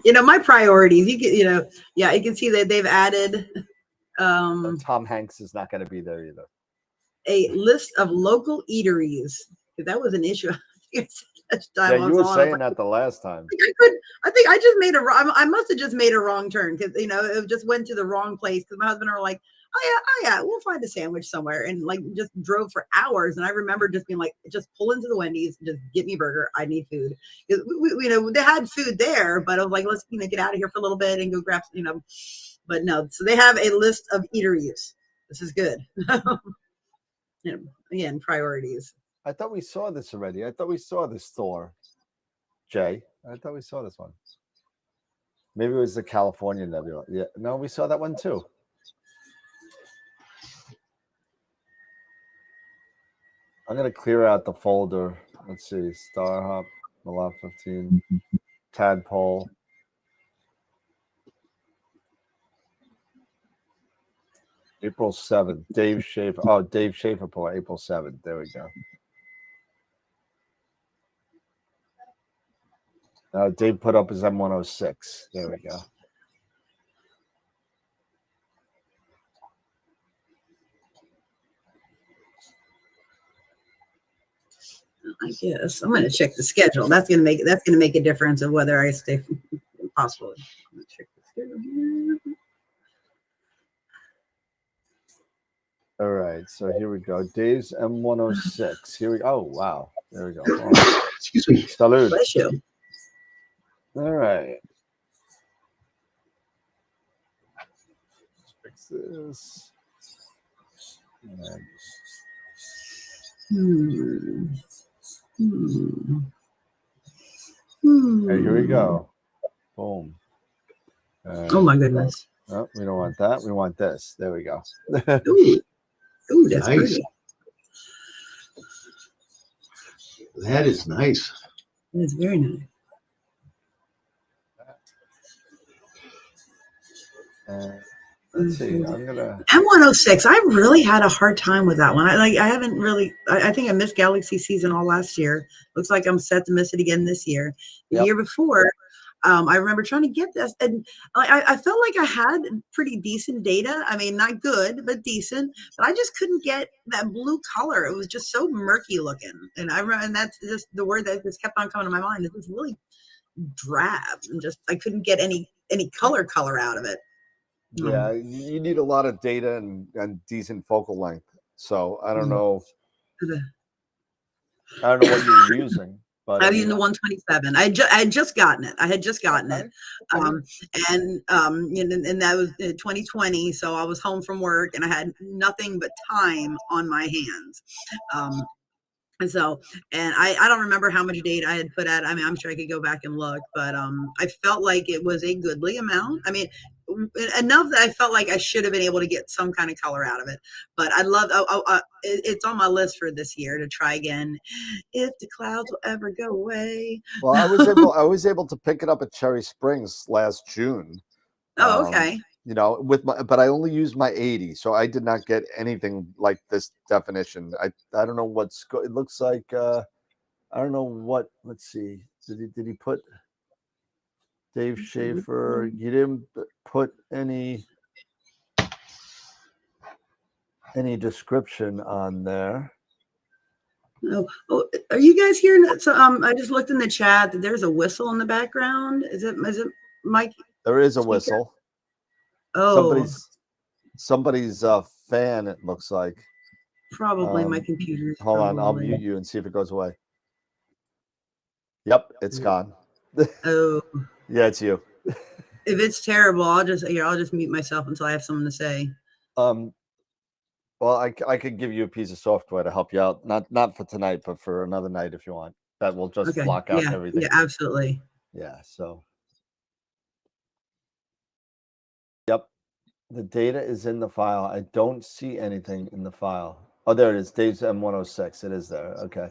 my priorities. You can see that they've added Tom Hanks is not going to be there either. a list of local eateries. That was an issue. Yeah, you were saying that the last time. I think I just made I must have just made a wrong turn because it just went to the wrong place because my husband and I were like, oh yeah, we'll find a sandwich somewhere, and like just drove for hours. And I remember just being like, just pull into the Wendy's, just get me a burger. I need food. They had food there, but I was like, let's get out of here for a little bit and go grab But no, so they have a list of eateries. This is good. Again, priorities. I thought we saw this already. I thought we saw this store, Jay. I thought we saw this one. Maybe it was the California Nebula. Yeah, no, we saw that one too. I'm going to clear out the folder. Let's see. Starhop, Malop 15, Tadpole. April 7th. Dave Schaefer. Oh, Dave Schaefer put April 7th. There we go. Dave put up his M106. There we go. I guess I'm going to check the schedule. That's going to make a difference of whether I stay possible. I'm going to check the schedule here. All right, so here we go. Dave's M106. Here we go. Oh, wow. There we go. Oh. Excuse me. Salud. Bless you. All right. Let's fix this. Hey, here we go. Boom. Oh my goodness. Oh, we don't want that. We want this. There we go. Ooh, that's Nice. pretty. That is nice. That's very nice. Let's see. I'm gonna M106. I really had a hard time with that one. I haven't really. I think I missed Galaxy season all last year. Looks like I'm set to miss it again this year. The year before, I remember trying to get this, and I felt like I had pretty decent data. I mean, not good, but decent. But I just couldn't get that blue color. It was just so murky looking, and and that's just the word that just kept on coming to my mind. It was really drab, and just I couldn't get any color out of it. Yeah, you need a lot of data and decent focal length. So I don't know. I don't know what you're using. But I'm using the 127. I had just gotten it. And that was 2020. So I was home from work and I had nothing but time on my hands. And I don't remember how much data I had put out. I mean, I'm sure I could go back and look, but I felt like it was a goodly amount. I mean, enough that I felt like I should have been able to get some kind of color out of it. But I love it's on my list for this year to try again if the clouds will ever go away. Well, I was able to pick it up at Cherry Springs last June. Oh, okay. But I only used my 80, so I did not get anything like this definition. I don't know it looks like I don't know what. Let's see. Did he put Dave Schaefer? You didn't put any description on there. Oh, are you guys hearing? So I just looked in the chat that there's a whistle in the background. Is it Mike? There is a whistle. Oh, somebody's fan, it looks like. Probably my computer's. Hold on, I'll probably- mute you and see if it goes away. Yep, it's gone. Oh, Yeah, it's you. if it's terrible, I'll just mute myself until I have something to say. Well, I could give you a piece of software to help you out. Not for tonight, but for another night if you want. That will just Okay. block out Yeah. everything. Yeah. Absolutely. Yeah. So. Yep. The data is in the file. I don't see anything in the file. Oh, there it is. Dave's M106. It is there. Okay.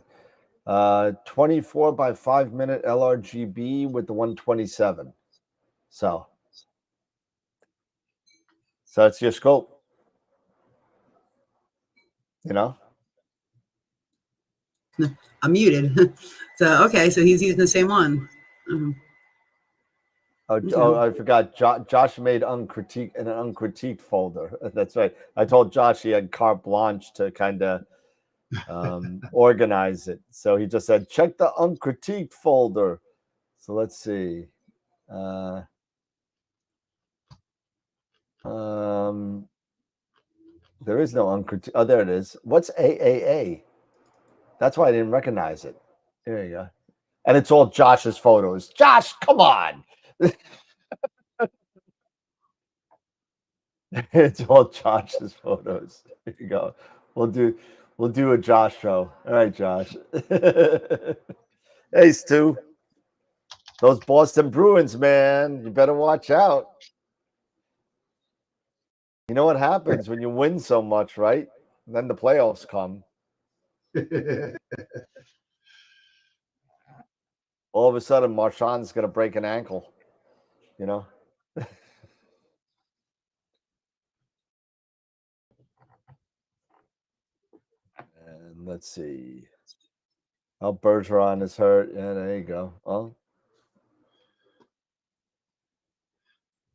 24 by 5 minute LRGB with the 127. So it's your scope. You know? I'm muted. So okay, so he's using the same one. Oh, I forgot. Josh made an uncritiqued folder. That's right. I told Josh he had carte blanche to kind of organize it. So he just said, check the uncritiqued folder. So let's see. There is no uncritiqued. Oh, there it is. What's AAA? That's why I didn't recognize it. There you go. And it's all Josh's photos. Josh, come on. It's all Josh's photos. There you go. We'll do a Josh show. All right, Josh. Hey, Stu. Those Boston Bruins, man. You better watch out. You know what happens when you win so much, right? And then the playoffs come. All of a sudden, Marchand's going to break an ankle. You know? And let's see. Oh, Bergeron is hurt. Yeah, there you go. Oh.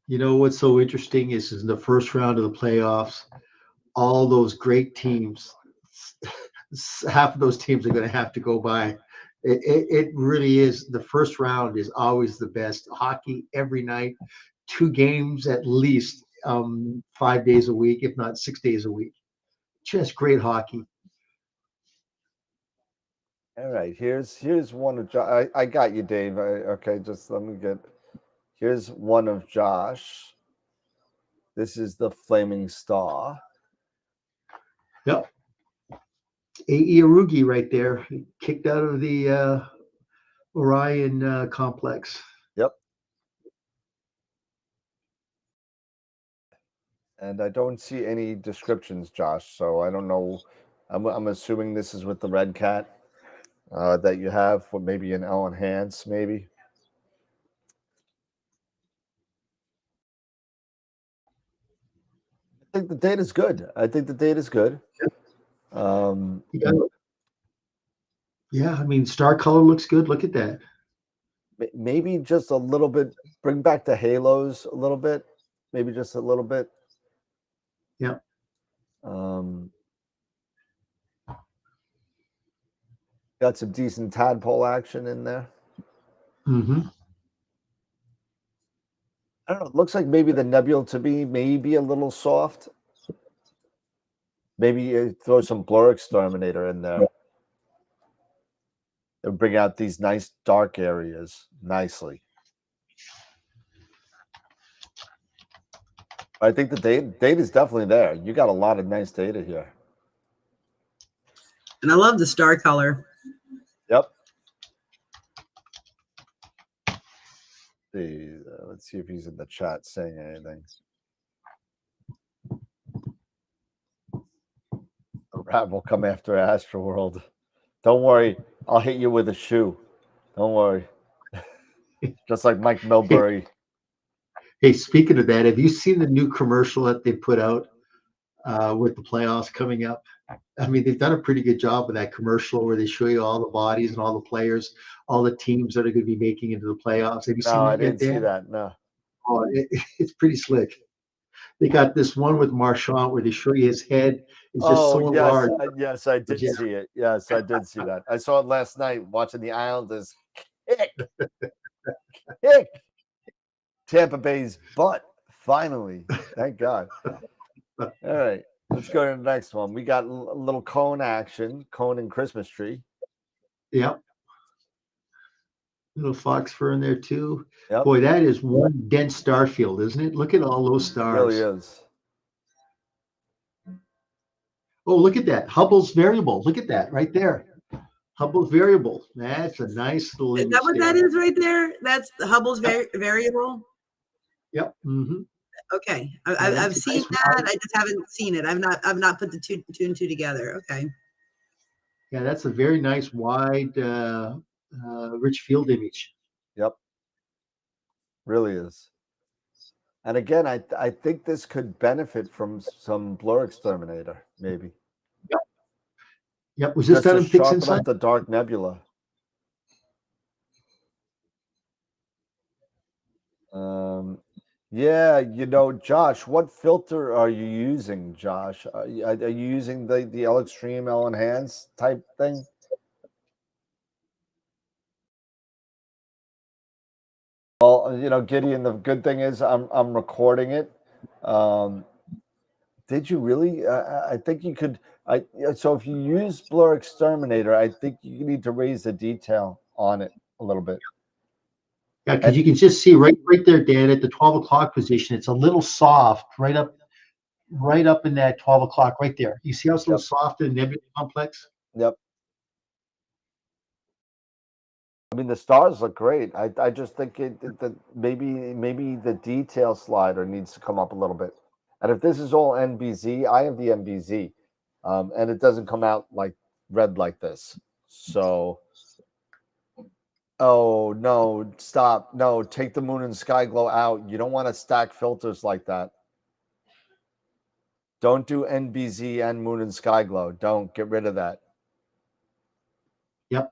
You know what's so interesting is in the first round of the playoffs, all those great teams, half of those teams are going to have to go by. It really is. The first round is always the best. Hockey every night, 2 games at least, 5 days a week, if not 6 days a week. Just great hockey. All right, here's one of Josh. I got you, Dave. Okay, just let me get. Here's one of Josh. This is the Flaming Star. Yep. A.E. Arugi right there, kicked out of the Orion complex. Yep. And I don't see any descriptions, Josh. So I don't know. I'm assuming this is with the red cat that you have, or maybe an Ellen Hans, maybe. I think the data's good. Yeah, I mean, star color looks good. Look at that. Maybe just a little bit. Bring back the halos a little bit. Maybe just a little bit. Yeah. Got some decent tadpole action in there. Mm-hmm. I don't know. It looks like maybe the nebula to be maybe a little soft. Maybe you throw some blur exterminator in there. It'll bring out these nice dark areas nicely. I think the data is definitely there. You got a lot of nice data here. And I love the star color. Yep. Let's see if he's in the chat saying anything. A rat will come after AstroWorld. Don't worry. I'll hit you with a shoe. Don't worry. Just like Mike Milbury. Hey, speaking of that, have you seen the new commercial that they put out with the playoffs coming up? I mean, they've done a pretty good job with that commercial where they show you all the bodies and all the players, all the teams that are going to be making into the playoffs. Have you seen No, that I didn't yet, see Dan? that. No. Oh, it's pretty slick. They got this one with Marchand where they show you his head is just so large. Yes, I did see it. Yes, I did see that. I saw it last night watching the Islanders kick Tampa Bay's butt. Finally, thank God. But All right, let's go to the next one. We got a little cone action, cone and Christmas tree. Yep. Little fox fur in there too. Yep, Boy, that is one dense star field, isn't it? Look at all those really stars. is. Oh, look at that. Hubble's variable. Look at that right there. Hubble's variable. That's a nice little Is image that what there. that is right there? That's the Hubble's variable. Yep. Mm-hmm. Okay, Yeah, I've that's a seen nice that. wide. I just haven't seen it. I've not put the two and two together. Okay. Yeah, that's a very nice wide, rich field image. Yep, really is. And again, I think this could benefit from some blur exterminator, maybe. Yep. Yep. Was this Just done to in Pix sharpen Inside? up the dark nebula. Yeah, Josh, what filter are you using, Josh? Are you using the L Extreme, L Enhance type thing? Well, Gideon, the good thing is I'm recording it. Did you really? I think you could. So if you use Blur Exterminator, I think you need to raise the detail on it a little bit. Yeah, because you can just see right there, Dan, at the 12 o'clock position. It's a little soft, right up in that 12 o'clock, right there. You see how it's a little soft in the nebula complex? Yep. I mean, the stars look great. I just think that maybe the detail slider needs to come up a little bit. And if this is all NBZ, I have the NBZ, and it doesn't come out like red like this. So, oh no, stop! No, take the moon and sky glow out. You don't want to stack filters like that. Don't do NBZ and moon and sky glow. Don't get rid of that. Yep.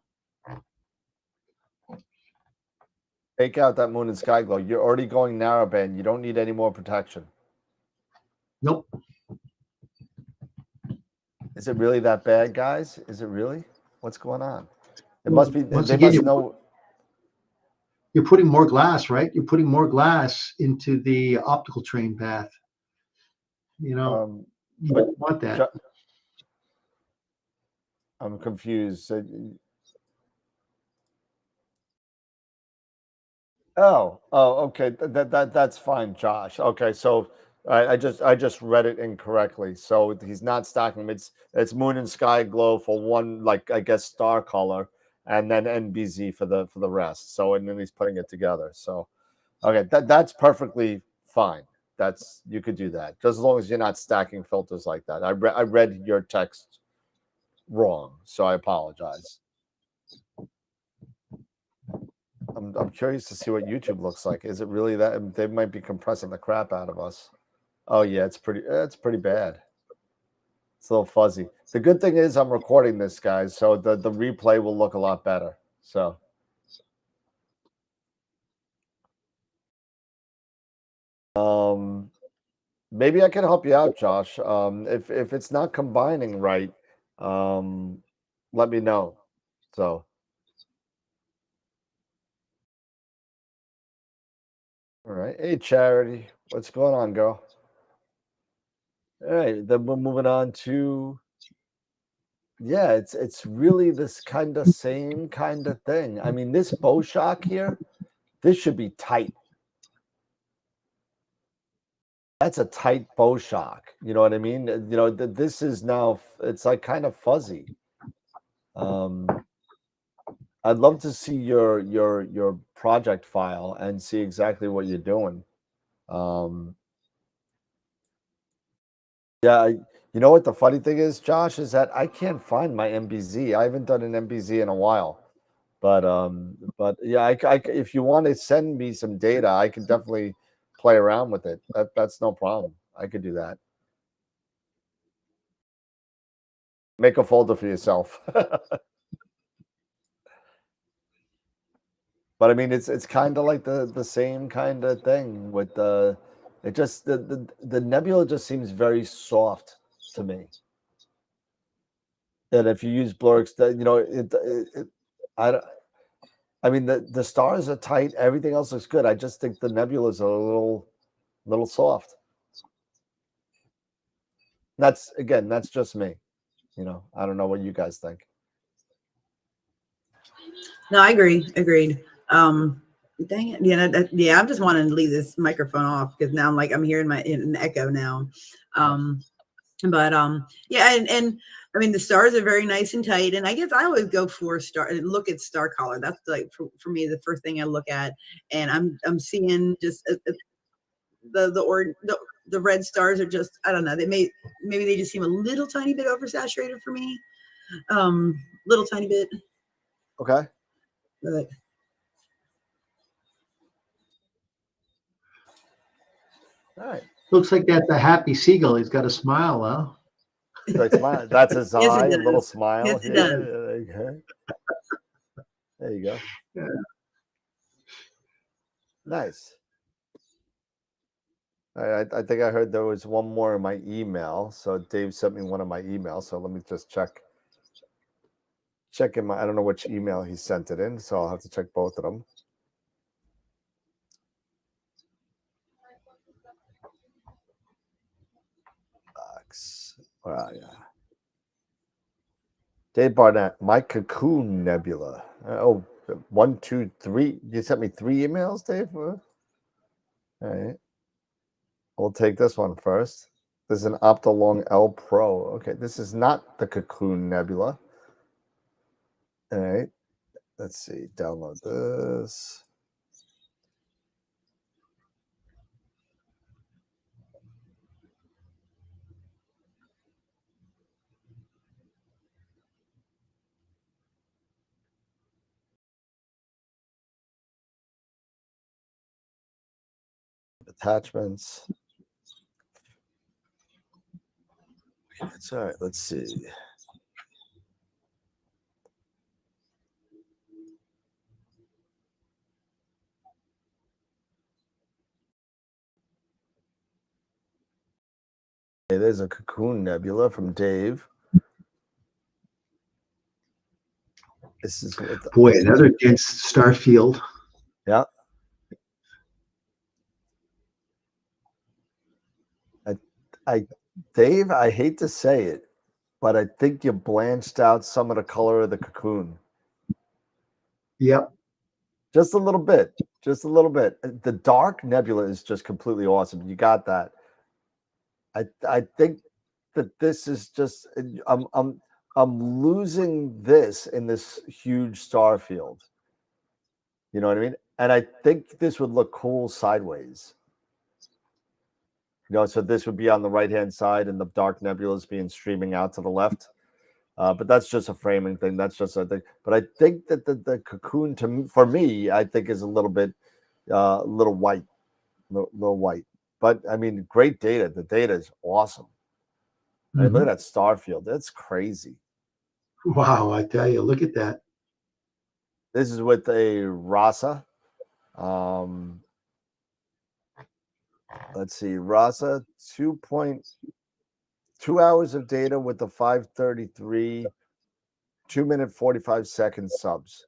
Take out that moon and sky glow. You're already going narrowband. You don't need any more protection. Nope. Is it really that bad, guys? Is it really? What's going on? It Well, must be. once They again, must know. you're putting more glass, right? You're putting more glass into the optical train path. You don't want that. I'm confused. Oh, okay. That's fine, Josh. Okay, so I just read it incorrectly. So he's not stacking them. It's moon and sky glow for one, like I guess star color, and then NBZ for the rest. So and then he's putting it together. So okay, that's perfectly fine. You could do that just as long as you're not stacking filters like that. I read your text wrong, so I apologize. I'm curious to see what YouTube looks like. Is it really that they might be compressing the crap out of us? Oh yeah, it's pretty bad. It's a little fuzzy. The good thing is I'm recording this, guys, so the replay will look a lot better. So maybe I can help you out, Josh. If it's not combining right, let me know. So all right. Hey Charity, what's going on, girl? All right, then we're moving on to yeah, it's really this kind of same kind of thing. I mean, this bow shock here, this should be tight. That's a tight bow shock. You know what I mean? This is now it's like kind of fuzzy. I'd love to see your project file and see exactly what you're doing. Yeah, you know what the funny thing is, Josh, is that I can't find my MBZ. I haven't done an MBZ in a while. But yeah, if you want to send me some data, I can definitely play around with it. That's no problem. I could do that. Make a folder for yourself. But I mean, it's kind of like the same kind of thing with the nebula just seems very soft to me. And if you use Blur, I mean the stars are tight. Everything else looks good. I just think the nebula is a little soft. That's just me. You know, I don't know what you guys think. No, I agree. Agreed. Dang it. Yeah, I'm just wanting to leave this microphone off because now I'm hearing an echo now. But yeah, and I mean the stars are very nice and tight, and I guess I always go for look at star color. That's like for me the first thing I look at, and I'm seeing just the red stars are just, I don't know, maybe they just seem a little tiny bit oversaturated for me, little tiny bit. Okay. But all right. Looks like that's a happy seagull. He's got a smile, huh? Smile. That's his Yes, eye, it a little does. smile. Yes, it Yeah, does. there you go. There you go. Yeah. Nice. I think I heard there was one more in my email. So Dave sent me one of my emails. So let me just check in my, I don't know which email he sent it in, so I'll have to check both of them. Box. Yeah. Dave Barnett, my Cocoon Nebula. 1, 2, 3. You sent me 3 emails, Dave? All right. We'll take this one first. This is an Optolong L Pro. Okay, this is not the Cocoon Nebula. All right. Let's see. Download this. Attachments. It's all right. Let's see. Okay, there's a Cocoon Nebula from Dave. This is what Boy, another dense star field. Yeah. Dave, I hate to say it, but I think you blanched out some of the color of the cocoon. Yep. Just a little bit. Just a little bit. The dark nebula is just completely awesome. You got that. I think that this is just I'm losing this in this huge star field. You know what I mean? And I think this would look cool sideways. You know, so this would be on the right-hand side and the dark nebulas being streaming out to the left. But that's just a framing thing. That's just a thing. But I think that the cocoon, for me, I think is a little bit, little white, little white. But I mean, great data. The data is awesome. I mean, look at that star field. That's crazy. Wow, I tell you, look at that. This is with a RASA. Let's see, RASA 2.2 hours of data with the 533, 2-minute 45-second subs.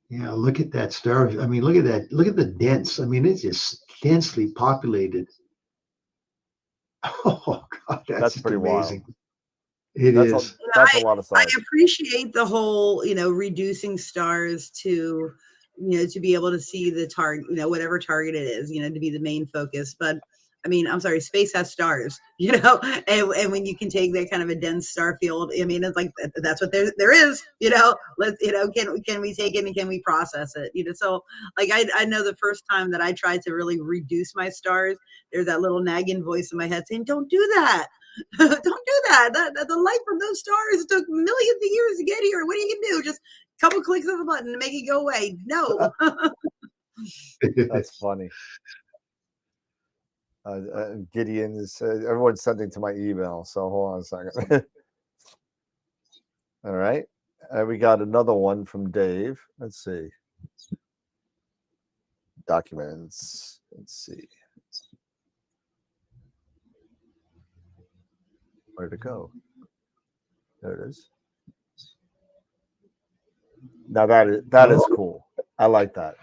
Yeah, look at that star. I mean, look at that. Look at the dense. I mean, it's just densely populated. Oh God, that's just pretty amazing. wild. It is. That's a lot of I stars. appreciate the whole, reducing stars to, to be able to see the target, whatever target it is, to be the main focus. But I mean, I'm sorry, space has stars, and when you can take that kind of a dense star field, I mean, it's like, that's what there is, let's, can we take it and can we process it? So like, I know the first time that I tried to really reduce my stars, there's that little nagging voice in my head saying, don't do that. Don't do that. The light from those stars took millions of years to get here. What are you gonna do? Just a couple clicks of a button to make it go away. No. That's funny. Gideon is everyone's sending to my email. So hold on a second. All right. We got another one from Dave. Let's see. Documents. Let's see. Where'd it go? There it is. Now that is cool. I like that.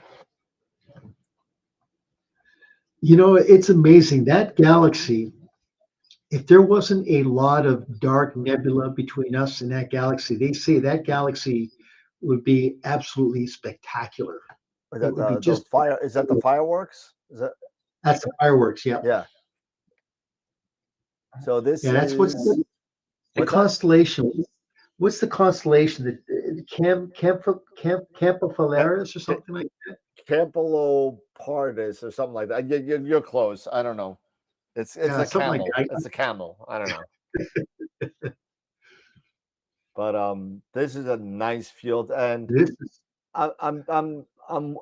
You know, it's amazing that galaxy. If there wasn't a lot of dark nebula between us and that galaxy, they say that galaxy would be absolutely spectacular. Is It that would be the just fire? Is that the fireworks? Is that that's the fireworks. Yeah, yeah? So this yeah. That's what's is the what's that? constellation. What's the constellation? The Ca- Campophilaris or Ca- something like that? Campylopardus or something like that. You're close. I don't know. It's Yeah, a something like camel. that. It's a camel. I don't know. But this is a nice field, and This is I'm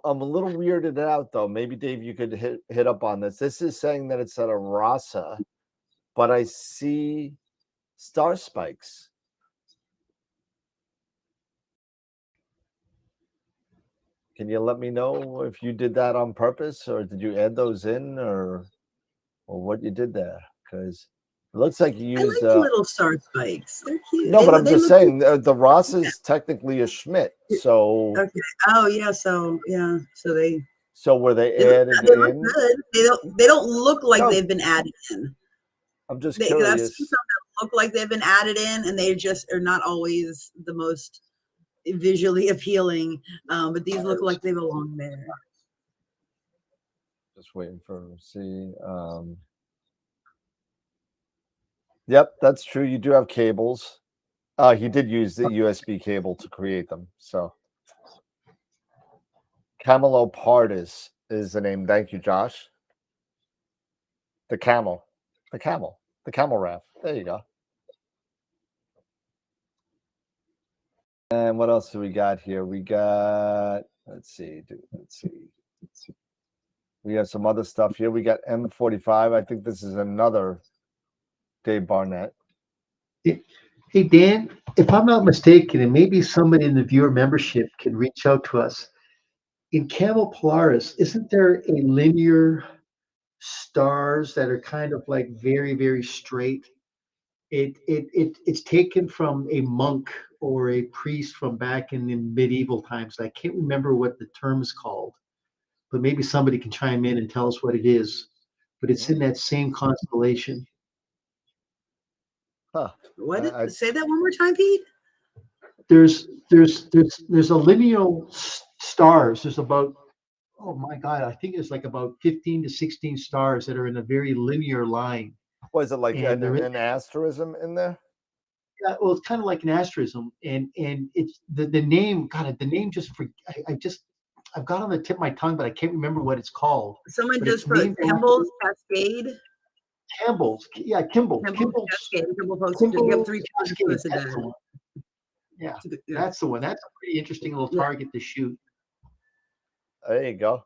a little weirded out though. Maybe Dave, you could hit up on this. This is saying that it's at a rasa, but I see star spikes. Can you let me know if you did that on purpose, or did you add those in, or what you did there? Because it looks like you I used like the little star spikes. They're cute. no, but I'm They just look saying the Ross is technically a Schmidt. So okay. Oh yeah, so yeah, so they were they they look, added they look in? good. They don't look like No, they've been added in. I'm just Because I've seen curious. some that look like they've been added in, and they just are not always the most visually appealing. But these look like they belong there. Just waiting for see. Yep, that's true. You do have cables. He did use the USB cable to create them. So Camelopardus is the name. Thank you, Josh. The camel, the camel raft. There you go. And what else do we got here? We got let's see. We have some other stuff here. We got M45. I think this is another Dave Barnett. Hey Dan, if I'm not mistaken, and maybe somebody in the viewer membership can reach out to us. In Camel Polaris, isn't there a linear stars that are kind of like very, very straight? It's taken from a monk or a priest from back in the medieval times. I can't remember what the term is called, but maybe somebody can chime in and tell us what it is. But it's in that same constellation. Huh. What? Say that one more time, Pete. There's a lineal stars. There's about oh my God, I think it's like about 15 to 16 stars that are in a very linear line. Was it like And they're in, an asterism in there? yeah, well, it's kind of like an asterism, and it's the name. God, the name just for I've got on the tip of my tongue, but I can't remember what it's called. Someone But just it's put named after Kimball's Cascade. Campbell's. Yeah, Kimball's Cascade. Kimball posted. You have 3 people Cascade. posted That's that. the one. Yeah, Yeah. that's the one. That's a pretty interesting little target to shoot. There you go.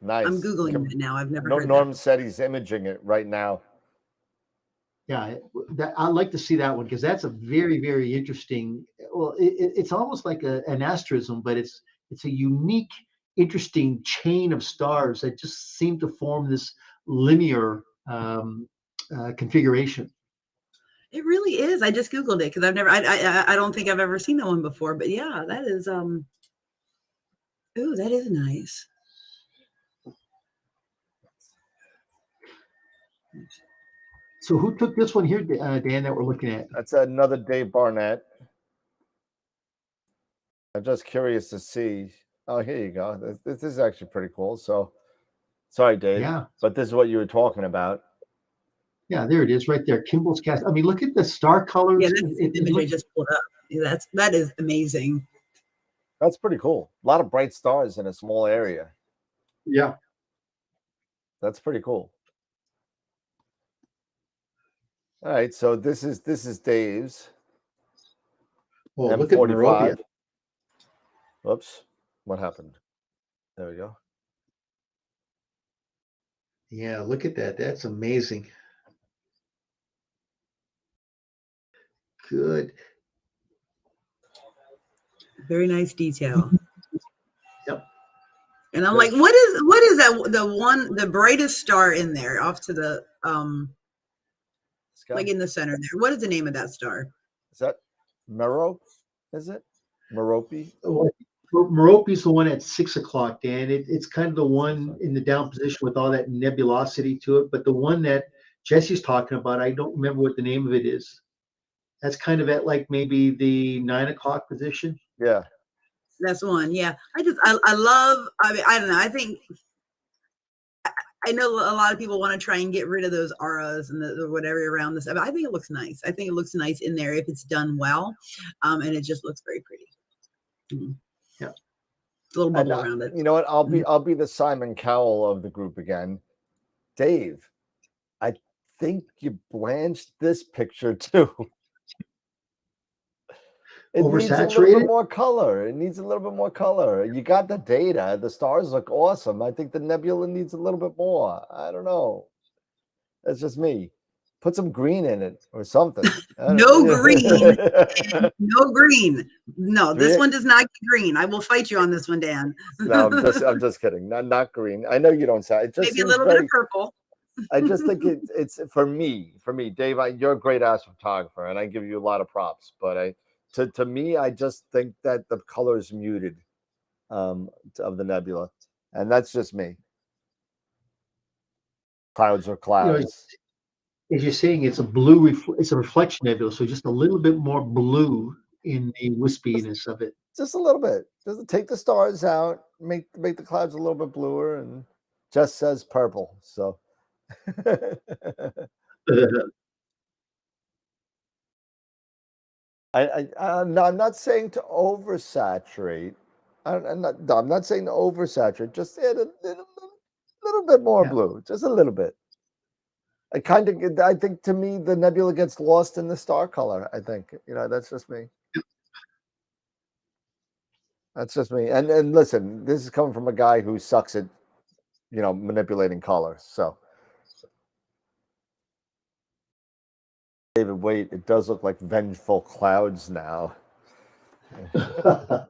Nice. I'm Googling it now. I've never heard Norm that. said he's imaging it right now. Yeah, I'd like to see that one because that's a very, very interesting. Well, it's almost like an asterism, but it's a unique, interesting chain of stars that just seem to form this linear configuration. It really is. I just Googled it because I've never. I don't think I've ever seen that one before. But yeah, that is. Ooh, that is nice. So who took this one here, Dan, that we're looking at? That's another Dave Barnett. I'm just curious to see. Oh, here you go. This is actually pretty cool. So, sorry, Dave. Yeah. But this is what you were talking about. Yeah, there it is, right there. Kimball's Cast. I mean, look at the star colors. Yeah, that's the image I just pulled up. Yeah, that is amazing. That's pretty cool. A lot of bright stars in a small area. Yeah. That's pretty cool. All right, so this is Dave's. Oh, look at Morovia. Whoops, what happened? There we go. Yeah, look at that. That's amazing. Good. Very nice detail. Yep. And I'm like, what is that? The brightest star in there, off to the like in the center there. What is the name of that star? Is that Merope? Is it Merope? Oh, Merope's the one at 6 o'clock, Dan. It's kind of the one in the down position with all that nebulosity to it. But the one that Jesse's talking about, I don't remember what the name of it is. That's kind of at like maybe the 9 o'clock position. Yeah. That's one. Yeah. I love, I mean, I don't know. I think, I know a lot of people want to try and get rid of those auras and the whatever around this. But I think it looks nice. I think it looks nice in there if it's done well. And it just looks very pretty. Mm-hmm. Yeah. A little bubble around it. You know what? I'll be the Simon Cowell of the group again. Dave, I think you blanched this picture too. It needs a little bit more color. It needs a little bit more color. You got the data. The stars look awesome. I think the nebula needs a little bit more. I don't know. That's just me. Put some green in it or something. No green. No green. No, this one does not get green. I will fight you on this one, Dan. No, I'm just kidding. Not green. I know you don't say it. Just maybe a little bit of purple. I just think it's for me, Dave. You're a great astrophotographer, and I give you a lot of props. But to me, I just think that the color is muted of the nebula, and that's just me. Clouds are clouds. As you're saying, it's a blue. It's a reflection nebula, so just a little bit more blue in the wispiness of it. Just a little bit. Just take the stars out, make the clouds a little bit bluer, and just says purple. So. I'm not saying to oversaturate. I'm not saying to oversaturate. Just add a little bit more blue, just a little bit. I think to me the nebula gets lost in the star color. I think that's just me. That's just me. And listen, this is coming from a guy who sucks at manipulating colors. So. David, wait, it does look like vengeful clouds now. All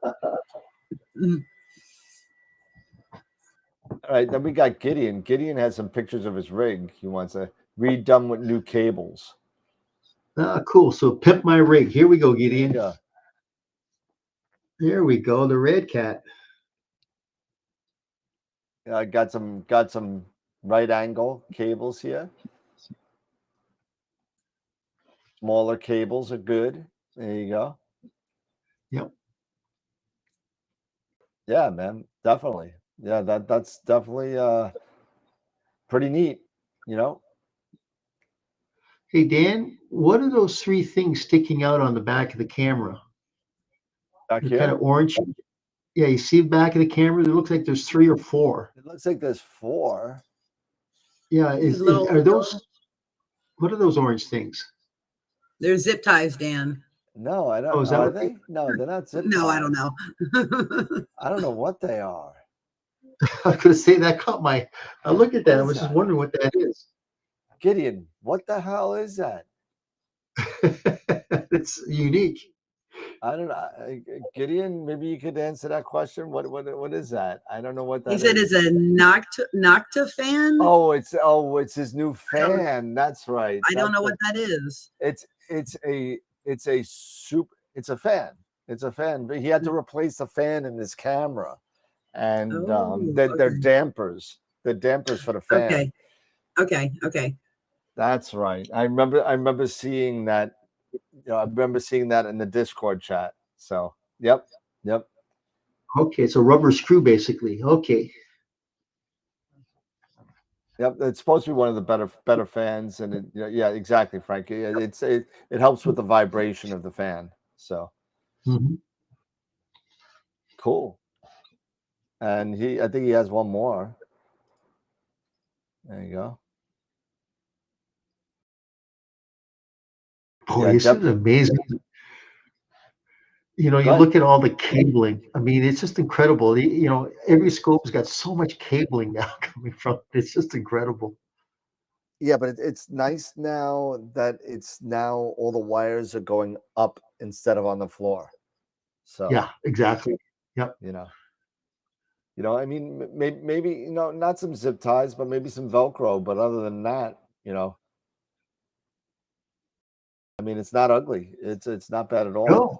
right, then we got Gideon. Gideon has some pictures of his rig. He wants to redone with new cables. Cool. So pimp my rig. Here we go, Gideon. Yeah. There we go. The red cat. I got some right angle cables here. Smaller cables are good. There you go. Yep. Yeah, man, definitely. Yeah, that's definitely pretty neat, Hey, Dan, what are those three things sticking out on the back of the camera? Back They're here? kind of orange. Yeah, you see the back of the camera? It looks like there's 3 or 4. It looks like there's 4. Yeah, are those? What are those orange things? They're zip ties, Dan. No, I don't. Are they? No, they're not zip ties. No, I don't know. I don't know what they are. I was going to say that caught my. I look at that. I was just wondering what that is. Gideon, what the hell is that? It's unique. I don't know. Gideon, maybe you could answer that question. What is that? I don't know what that is. He said it's a Nocta fan. Oh, it's his new fan. That's right. I don't know what that is. It's a fan. It's a fan. But he had to replace the fan in his camera, and they're dampers. They're dampers for the fan. Okay. That's right. I remember seeing that. I remember seeing that in the Discord chat. So, yep. Okay, it's a rubber screw, basically. Okay. Yep, it's supposed to be one of the better fans, and yeah, exactly, Frank. It helps with the vibration of the fan. So, cool. And I think he has one more. There you go. Boy, this is amazing. You look at all the cabling. I mean, it's just incredible. Every scope's got so much cabling now coming from it. It's just incredible. Yeah, but it's nice now that all the wires are going up instead of on the floor. So yeah, exactly. Yep. I mean, maybe not some zip ties, but maybe some Velcro. But other than that, I mean, it's not ugly. It's not bad at all.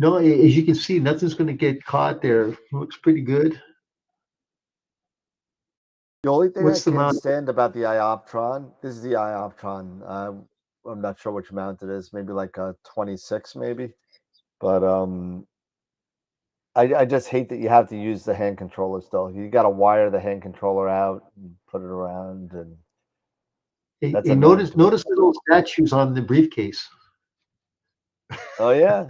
No, as you can see, nothing's going to get caught there. Looks pretty good. The only thing What's the I can't mount? stand about the Ioptron, this is the Ioptron. I'm not sure which mount it is, maybe like a 26 maybe. But I just hate that you have to use the hand controller still. You got to wire the hand controller out and put it around, and that's And annoying. notice the little statues on the briefcase. Oh yeah,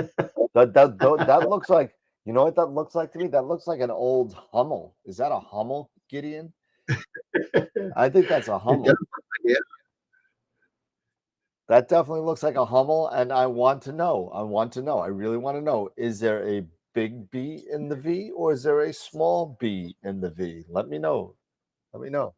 that looks like, you know what that looks like to me? That looks like an old Hummel. Is that a Hummel, Gideon? I think that's a Hummel. Yeah. That definitely looks like a Hummel, and I want to know. I really want to know. Is there a big B in the V, or is there a small B in the V? Let me know. Let me know.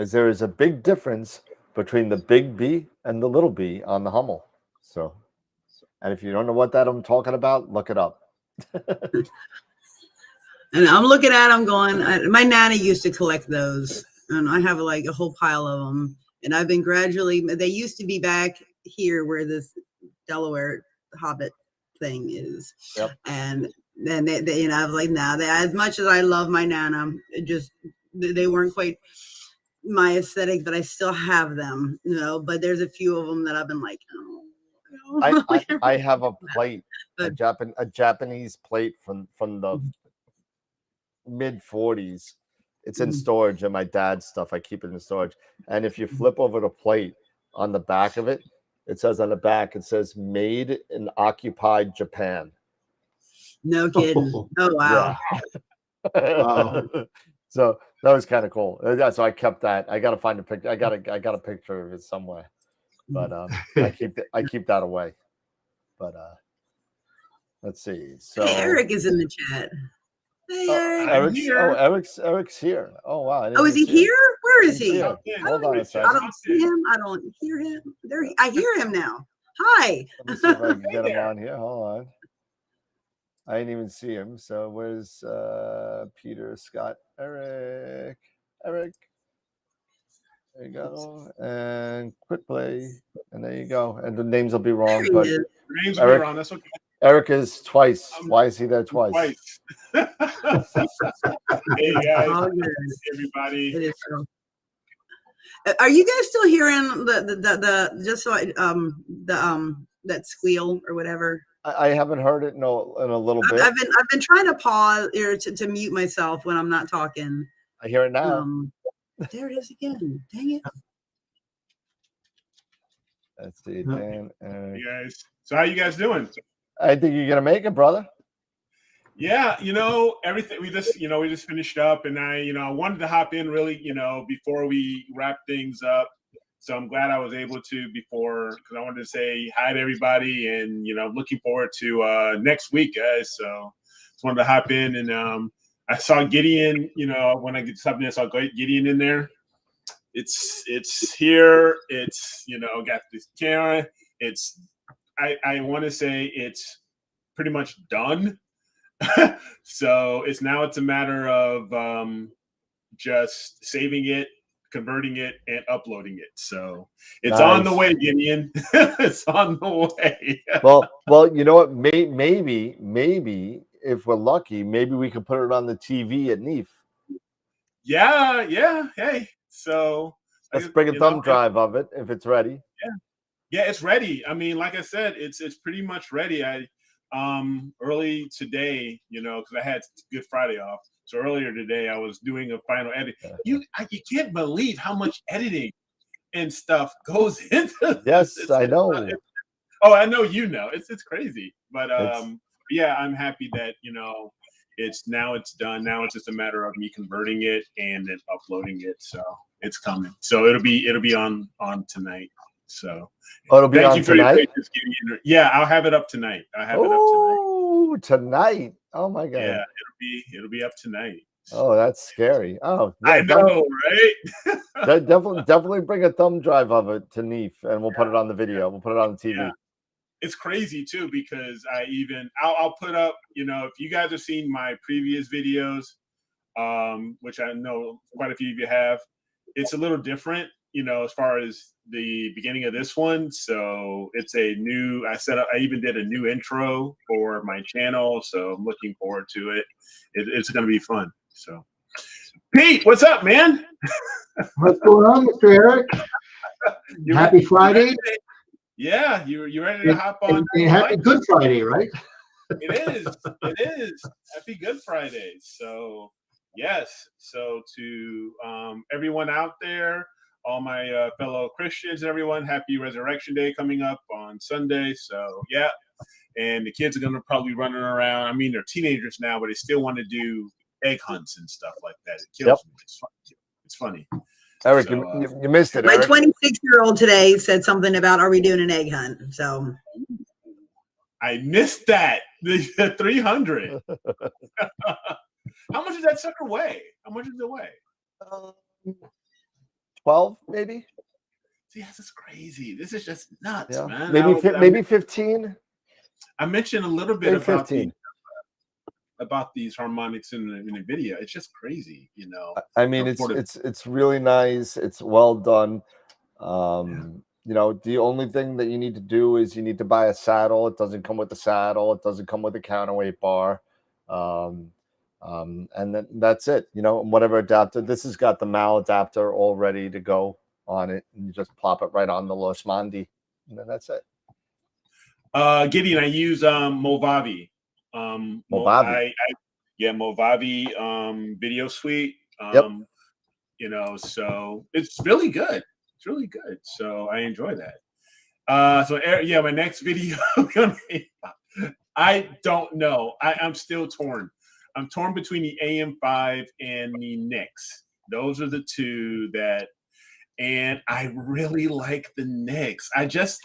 As there is a big difference between the big B and the little b on the Hummel. So, and if you don't know what that I'm talking about, look it up. And I'm looking at them going, my Nana used to collect those, and I have like a whole pile of them. And I've been gradually, they used to be back here where this Delaware Hobbit thing is. Yep. And then they you know, I was like, nah, as much as I love my Nana, it just, they weren't quite my aesthetic, but I still have them, you know, but there's a few of them that I've been like, oh. I have a plate, But, a Japanese plate from the mid 40s. It's in storage in my dad's stuff. I keep it in storage. And if you flip over the plate, on the back of it, it says on the back, it says made in occupied Japan. no kidding. Oh wow. Yeah. Wow. So that was kind of cool. So I kept that. I gotta find a picture. I got a picture of it somewhere. But I keep that away. But let's see. So Hey, Eric is in the chat. Hey, Eric. Eric's here. Oh wow. Oh, is he here? Where is he? Hold on a I second. don't see him. I don't hear him. There, I hear him now. Hi. Let me see if I can get him on here. Hold on. I didn't even see him. So where's Peter, Scott, Eric? There you go. And quit play. And there you go. And the names will be wrong, but names will be wrong. That's okay. Eric is twice. Why is he there twice? Hey guys, Oh, everybody. it is so. Are you guys still hearing the just so that squeal or whatever? I haven't heard it in a little bit. I've been trying to pause or to mute myself when I'm not talking. I hear it now. There it is again. Dang it. Let's see, Dan. Hey guys. So how you guys doing? I think you're gonna make it, brother. Yeah, everything we just finished up, and I wanted to hop in really, before we wrap things up. So I'm glad I was able to because I wanted to say hi to everybody, and looking forward to next week, guys. So just wanted to hop in, and I saw Gideon. When I get something, I saw Gideon in there. It's here. It's got this camera. I want to say it's pretty much done. So it's a matter of just saving it, converting it, and uploading it. So it's on the way, Gideon. It's on the way. well, you know what? Maybe if we're lucky, maybe we could put it on the TV at Neaf. Yeah. Hey, so let's bring a thumb drive of it if it's ready. Yeah, it's ready. I mean, like I said, it's pretty much ready. Early today, because I had Good Friday off. So earlier today, I was doing a final edit. You can't believe how much editing and stuff goes into this. Yes, I know. I know it's crazy. But yeah, I'm happy that it's done. Now it's just a matter of me converting it and then uploading it. So it's coming. So it'll be on tonight. So it'll be thank on you for tonight. Yeah, I'll have it up tonight. Tonight. Oh my god. Yeah, it'll be up tonight. Oh, that's scary. Oh, yeah, I know, right? definitely bring a thumb drive of it to Neaf, and we'll put it on the video. We'll put it on the TV. Yeah. It's crazy too, because I'll put up, if you guys have seen my previous videos, which I know quite a few of you have, it's a little different. as far as the beginning of this one. So it's a new, I even did a new intro for my channel. So I'm looking forward to it. It's going to be fun. So Pete, what's up, man? What's going on, Mr. Eric? Happy Friday. Yeah, you ready to hop on? And happy Good Friday, right? It is. It is. Happy Good Friday. So yes. So to everyone out there, all my fellow Christians, everyone, happy Resurrection Day coming up on Sunday. So yeah, and the kids are gonna probably running around. I mean, they're teenagers now, but they still want to do egg hunts and stuff like that. It kills me. It's funny. Eric, So, you missed it. My Eric. 26-year-old today said something about, are we doing an egg hunt? So I missed that. The 300. How much does that sucker weigh? How much does it weigh? 12, maybe. See, this is crazy. This is just nuts, Yeah. man. Maybe 15. I mentioned a little bit Maybe 15. about these harmonics in the video. It's just crazy, I mean, it's really nice. It's well done. The only thing that you need to do is you need to buy a saddle. It doesn't come with the saddle. It doesn't come with a counterweight bar. And then that's it. Whatever adapter. This has got the MAL adapter all ready to go on it. And you just plop it right on the Los Mandi. And then that's it. Gideon, I use Movavi. Movavi. Movavi video suite. Yep. So it's really good. It's really good. So I enjoy that. My next video. I don't know. I'm still torn. I'm torn between the AM5 and the Nix. Those are the two and I really like the Nix. I just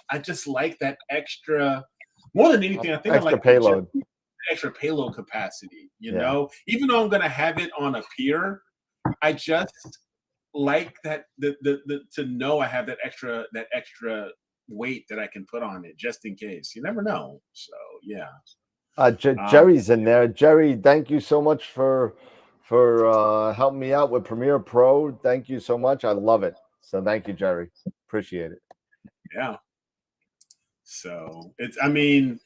like that extra, more than anything. I think extra I like payload. Extra payload capacity. Even though I'm gonna have it on a pier, I just like that to know I have that extra weight that I can put on it just in case. You never know. So yeah. Jerry's in there. Jerry, thank you so much for helping me out with Premiere Pro. Thank you so much. I love it. So thank you, Jerry. Appreciate it. Yeah. So it's, the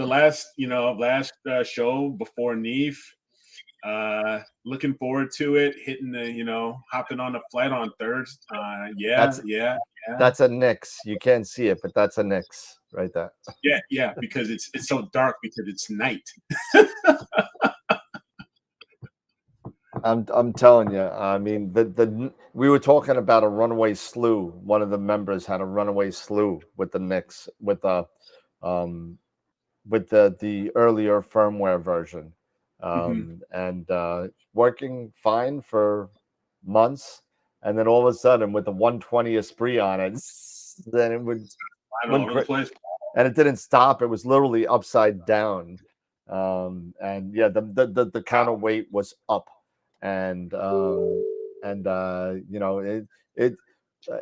last show before Neaf. Looking forward to it. Hitting hopping on a flight on Thursday. That's a Nix. You can't see it, but that's a Nix right there. Yeah, because it's so dark because it's night. I'm telling you. I mean, we were talking about a runaway slew. One of the members had a runaway slew with the Nix with the earlier firmware version, and working fine for months, and then all of a sudden with the 120 Esprit on it, then it would. And it didn't stop. It was literally upside down, and the counterweight was up, and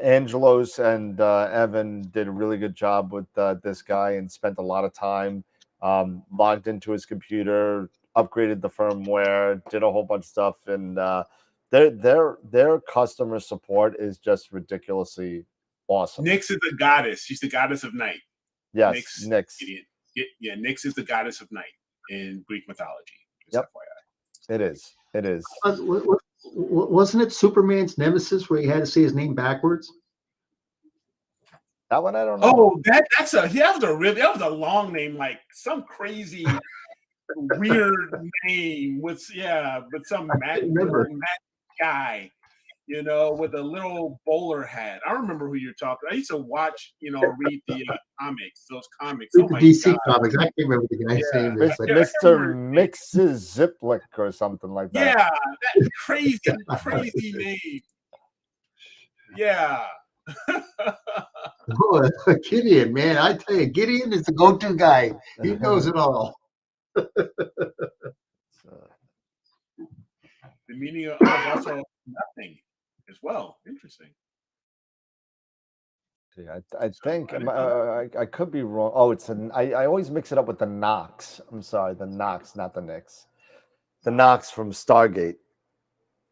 Angelos and Evan did a really good job with this guy and spent a lot of time logged into his computer, upgraded the firmware, did a whole bunch of stuff, and their customer support is just ridiculously awesome. Nix is a goddess. She's the goddess of night. Yes, Nix. Yeah, Nix is the goddess of night in Greek mythology. Yep. It is. Wasn't it Superman's nemesis where he had to say his name backwards? That one I don't know. Oh, that was a long name, like some crazy weird name with some magic guy, with a little bowler hat. I remember who you're talking. I used to watch, read the comics, those comics. The DC comics. I can't remember the guy's name. Mr. Mixes Ziplik or something like that. Yeah, that crazy name. Yeah. Oh, Gideon, man, I tell you, Gideon is the go-to guy. He knows it all. The meaning of also nothing as well. Interesting. I think I could be wrong. Oh, I always mix it up with the Nox. I'm sorry, the Nox, not the Nix. The Nox from Stargate.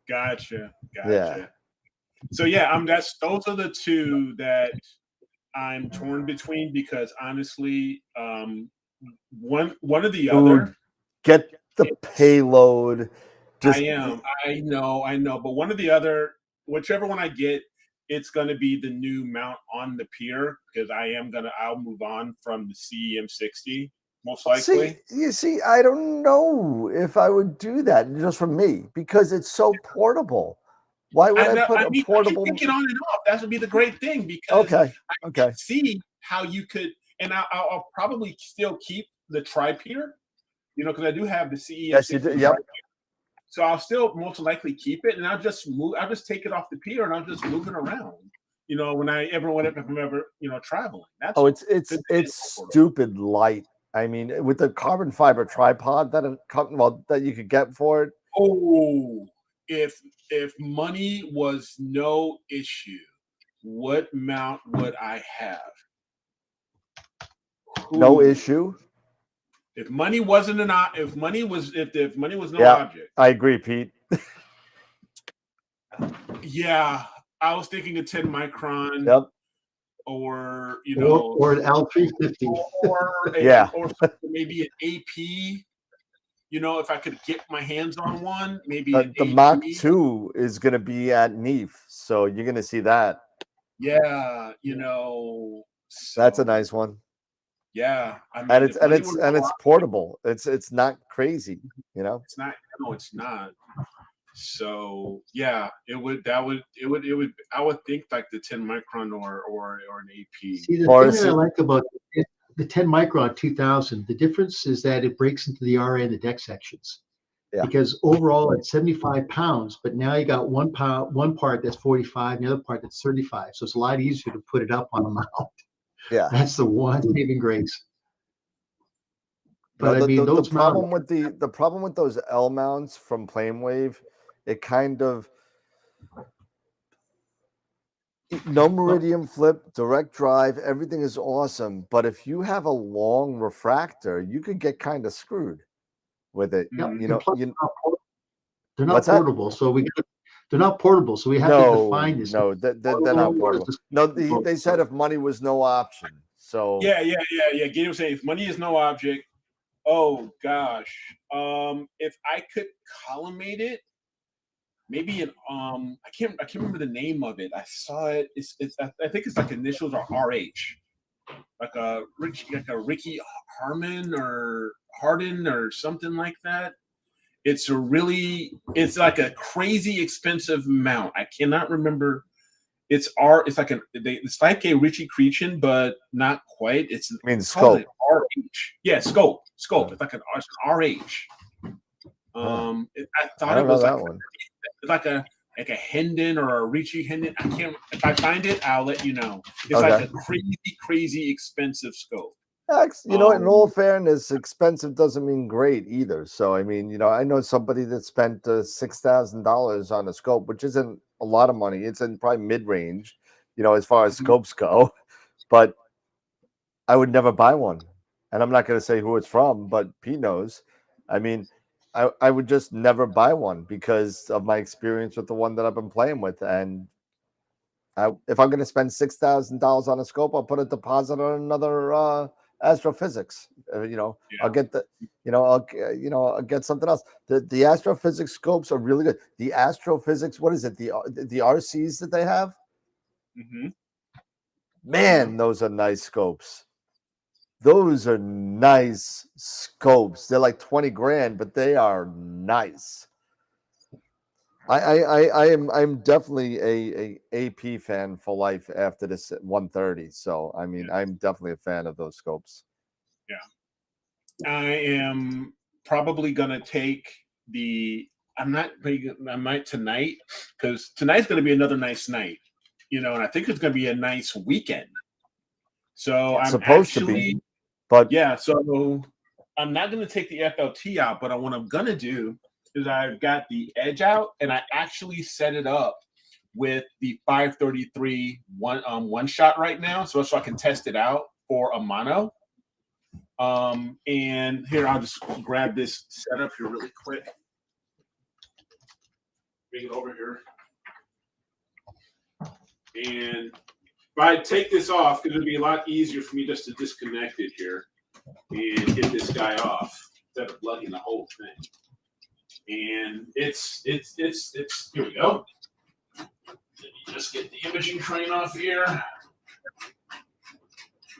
Gotcha. Yeah. So yeah, those are the two that I'm torn between because honestly, one or the other. Get the payload. Just I know, but one or the other, whichever one I get, it's going to be the new mount on the pier because I'll move on from the CEM60 most likely. I don't know if I would do that just for me because it's so portable. Why would I put a portable? I can take it on and off. That would be the great thing because I can see how you could, and I'll probably still keep the tri-pier, because I do have the CEM60. Yes, you do. Yep. So I'll still most likely keep it, and I'll just take it off the pier and I'll just move it around. If I'm ever traveling. It's stupid light. I mean, with the carbon fiber tripod that you could get for it. Oh, if money was no issue, what mount would I have? No issue. If money wasn't if money was no object. I agree, Pete. Yeah, I was thinking a 10 micron. Yep. Or or an L350, or maybe an AP. If I could get my hands on one, maybe the Mach 2 is going to be at Neaf, so you're going to see that. Yeah, that's a nice one. Yeah, I mean, and it's portable. It's not crazy, It's not. No, it's not. So yeah, I would think like the 10 micron or an AP. See, the thing that I like about the 10 micron 2000, the difference is that it breaks into the RA and the deck sections. Yeah. Because overall it's 75 pounds, but now you got one part that's 45, and the other part that's 35. So it's a lot easier to put it up on a mount. Yeah, that's the one saving grace. But the problem with those L mounts from PlaneWave, it kind of no meridian flip, direct drive, everything is awesome. But if you have a long refractor, you could get kind of screwed with it. Yep. They're not portable, so they're not portable, so we have to define this. No, they're not portable. No, they said if money was no option. So yeah. Gabe was saying if money is no object. Oh gosh, if I could collimate it, maybe I can't remember the name of it. I saw it. I think it's like initials are RH, like a Ricky Harmon or Harden or something like that. It's like a crazy expensive mount. I cannot remember. It's like a Richie Creechin, but not quite. It's scope. RH. Yeah, scope. It's like an RH. I thought it was like a Hendon or a Richie Hendon. I can't. If I find it, I'll let you know. It's like a crazy expensive scope. In all fairness, expensive doesn't mean great either. So I mean, I know somebody that spent $6,000 on a scope, which isn't a lot of money. It's in probably mid-range, as far as scopes go. But I would never buy one, and I'm not going to say who it's from, but Pete knows. I mean, I would just never buy one because of my experience with the one that I've been playing with. And if I'm going to spend $6,000 on a scope, I'll put a deposit on another astrophysics. I'll get I'll get something else. The astrophysics scopes are really good. The astrophysics, what is it? The RCs that they have? Mm-hmm. Man, those are nice scopes. Those are nice scopes. They're like 20 grand, but they are nice. I'm definitely a AP fan for life after this 130. So I mean, I'm definitely a fan of those scopes. Yeah, I am probably gonna take I might tonight because tonight's gonna be another nice night, and I think it's gonna be a nice weekend. So I'm supposed to be, but yeah. So I'm not gonna take the FLT out, but what I'm gonna do is I've got the edge out and I actually set it up with the 533 one shot right now, so I can test it out for a mono. And here I'll just grab this setup here really quick. Bring it over here. And if I take this off, it'll be a lot easier for me just to disconnect it here and get this guy off instead of lugging the whole thing. And it's here we go. Let me just get the imaging crane off here,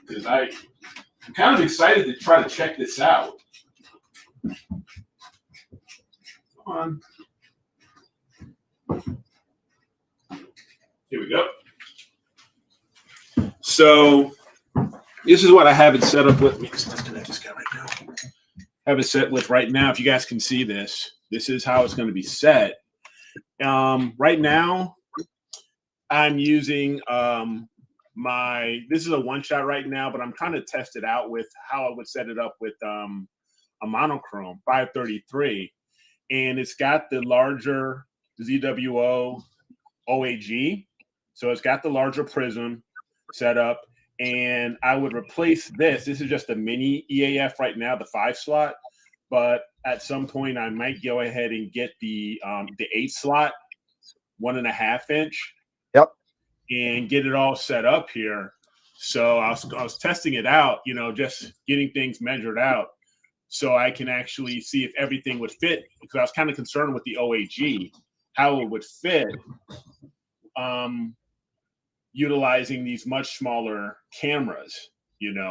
because I'm kind of excited to try to check this out. Come on. Here we go. So this is what I have it set up with. Let me just disconnect this guy right now. Have it set with right now. If you guys can see this, this is how it's going to be set. Right now, I'm using this is a one shot right now, but I'm trying to test it out with how I would set it up with a monochrome 533, and it's got the larger ZWO OAG, so it's got the larger prism set up. And I would replace this. This is just a mini EAF right now, the 5 slot. But at some point, I might go ahead and get the 8 slot, 1.5 inch. Yep. And get it all set up here. So I was testing it out, just getting things measured out, so I can actually see if everything would fit. Because I was kind of concerned with the OAG, how it would fit. Utilizing these much smaller cameras,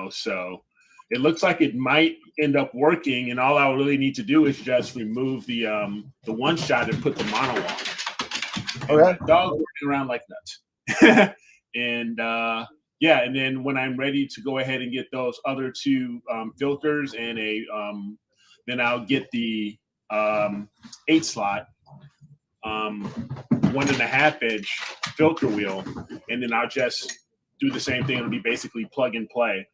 so it looks like it might end up working, and all I really need to do is just remove the one shot and put the mono on. And my dog's working around like nuts. And yeah, and then when I'm ready to go ahead and get those other 2 filters and then I'll get the 8 slot 1.5 inch filter wheel, and then I'll just do the same thing. It'll be basically plug and play,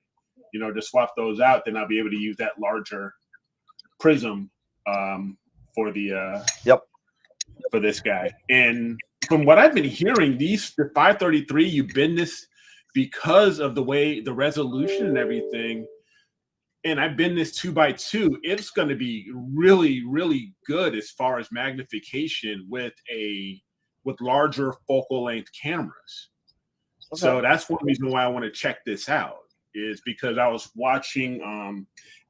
to swap those out. Then I'll be able to use that larger prism for the for this guy. And from what I've been hearing, the 533, you bend this because of the way the resolution and everything. And I've been this 2x2. It's going to be really, really good as far as magnification with larger focal length cameras. Okay. So that's one reason why I want to check this out, is because I was watching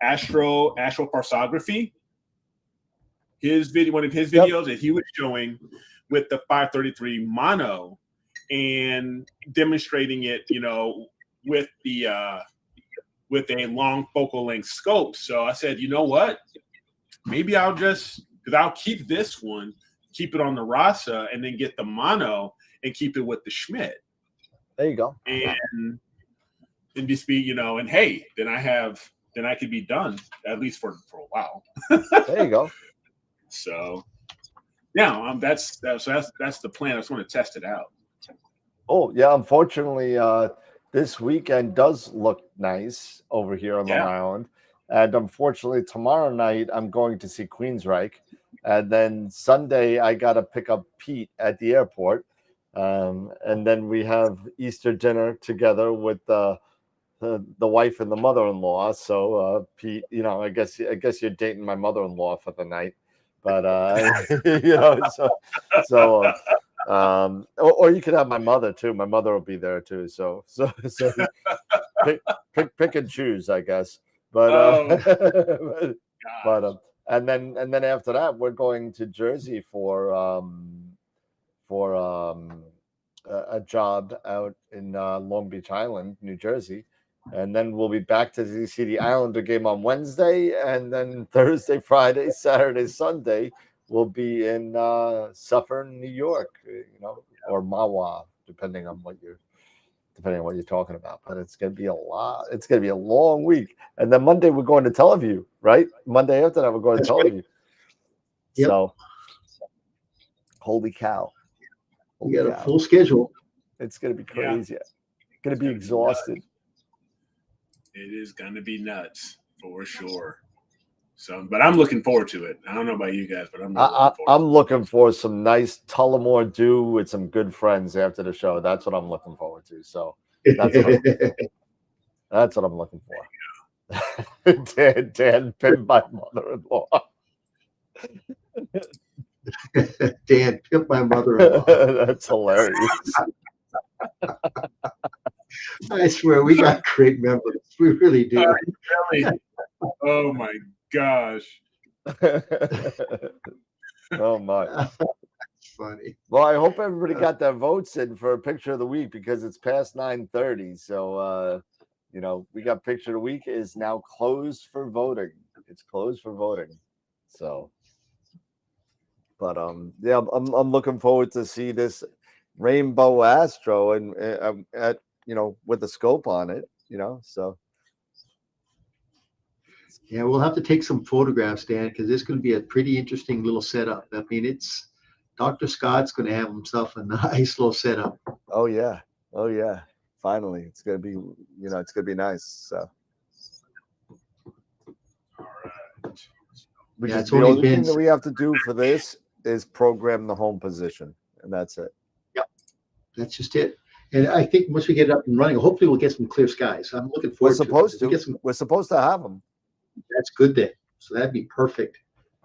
Astrophotography, one of his videos that he was showing with the 533 mono and demonstrating it, with with a long focal length scope. So I said, you know what? Maybe because I'll keep this one, keep it on the Rasa, and then get the mono and keep it with the Schmidt. There you go. And just be, and hey, then I could be done, at least for a while. There you go. So yeah, that's the plan. I just want to test it out. Oh yeah, unfortunately, this weekend does look nice over here on Long Island. And unfortunately, tomorrow night, I'm going to see Queensryche. And then Sunday, I got to pick up Pete at the airport. And then we have Easter dinner together with the wife and the mother-in-law. So, Pete, I guess you're dating my mother-in-law for the night. But, or you could have my mother too. My mother will be there too. So pick and choose, I guess. But and then after that, we're going to Jersey for a job out in Long Beach Island, New Jersey, and then we'll be back to see the Islander game on Wednesday, and then Thursday, Friday, Saturday, Sunday. We'll be in Suffern, New York, or Mahwah, depending on what you're talking about. But it's gonna be a lot. It's gonna be a long week. And then Monday we're going to Tel Aviv, right? Monday after that we're going to Tel Aviv. Yep. So, holy cow! We got a full schedule. It's gonna be crazy. Gonna be exhausted. It is gonna be nuts for sure. So, but I'm looking forward to it. I don't know about you guys, but I'm looking for some nice Tullamore Dew with some good friends after the show. That's what I'm looking forward to. So that's what I'm looking for. Dan pimped my mother-in-law. Dan pimped my mother-in-law. That's hilarious. I swear, we got great members. We really do. Really? Oh my gosh. Oh my. That's funny. Well, I hope everybody got their votes in for a picture of the week because it's past 9:30. So we got picture of the week is now closed for voting. It's closed for voting. So but yeah, I'm looking forward to see this rainbow astro and at with a scope on it, so Yeah, we'll have to take some photographs, Dan, because it's going to be a pretty interesting little setup. I mean, it's Dr. Scott's going to have himself a nice little setup. oh yeah, finally it's gonna be it's gonna be nice. So All right. Yeah, it's the only only thing been that we have to do for this is program the home position, and that's it. that's just it. And I think once we get it up and running, hopefully we'll get some clear skies. I'm looking We're forward to it. supposed If we to. get some, We're supposed to have them. that's good then. So that'd be perfect.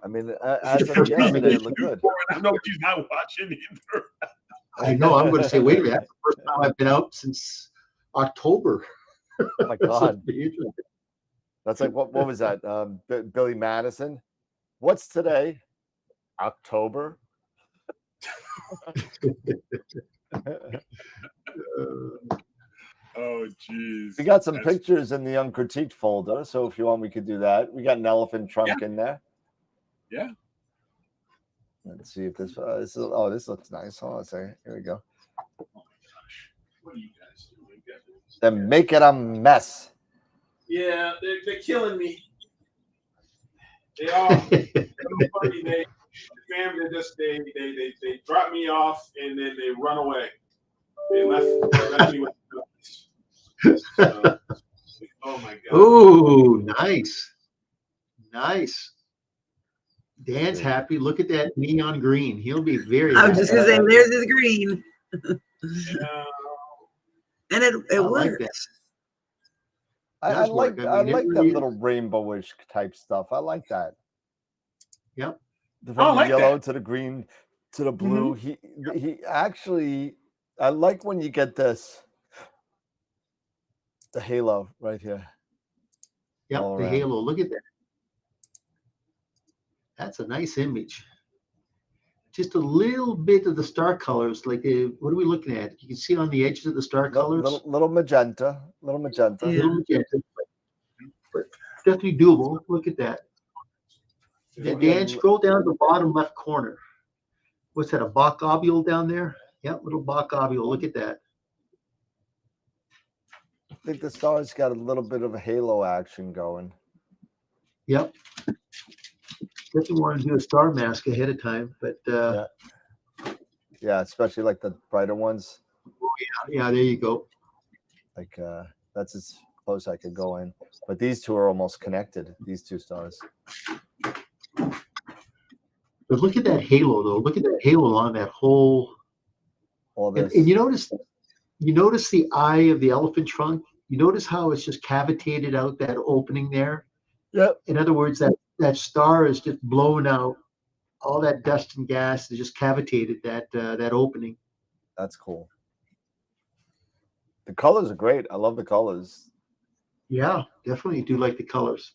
I mean, the as of first time I yesterday, get it looked good. I know he's not watching either. I know. I'm going to say, wait a minute. That's the first time I've been out since October. Oh my So God. it'd be interesting. That's like what was that? Billy Madison. What's today? October. Oh jeez. We got some pictures in the uncritiqued folder, so if you want, we could do that. We got an elephant trunk in there. Yeah. Let's see if this. This looks nice. Hold on a second. Here we go. Oh my gosh. What are you guys doing? They're making a mess. Yeah, they're killing me. They are. Funny. They drop me off and then they run away. They left me with. So, oh my God. Oh, nice. Nice. Dan's happy. Look at that neon green. He'll be very I was happy. just gonna say, there's his green, and it I like works. that. I Does like work. I mean, it that really little rainbowish type stuff. I like that. Yep. From the like yellow that. to the green to the blue. He actually. I like when you get this. The halo right here. Yep, all the around. halo. Look at that. That's a nice image. Just a little bit of the star colors. Like, what are we looking at? You can see on the edges of the star colors. Little magenta. Little magenta. Yeah. Little magenta, but definitely doable. Look at that. And Dan, scroll down to the bottom left corner. What's that? A Bach ovule down there? Yep, little Bach ovule. Look at that. I think the star's got a little bit of a halo action going. Yep. Definitely want to do a star mask ahead of time, but yeah, especially like the brighter ones. Yeah, there you go. Like that's as close I could go in. But these two are almost connected. These two stars. But look at that halo, though. Look at that halo on that whole. All this. And you notice the eye of the elephant trunk. You notice how it's just cavitated out that opening there. Yep. In other words, that star is just blown out. All that dust and gas is just cavitated that opening. That's cool. The colors are great. I love the colors. Yeah, definitely do like the colors.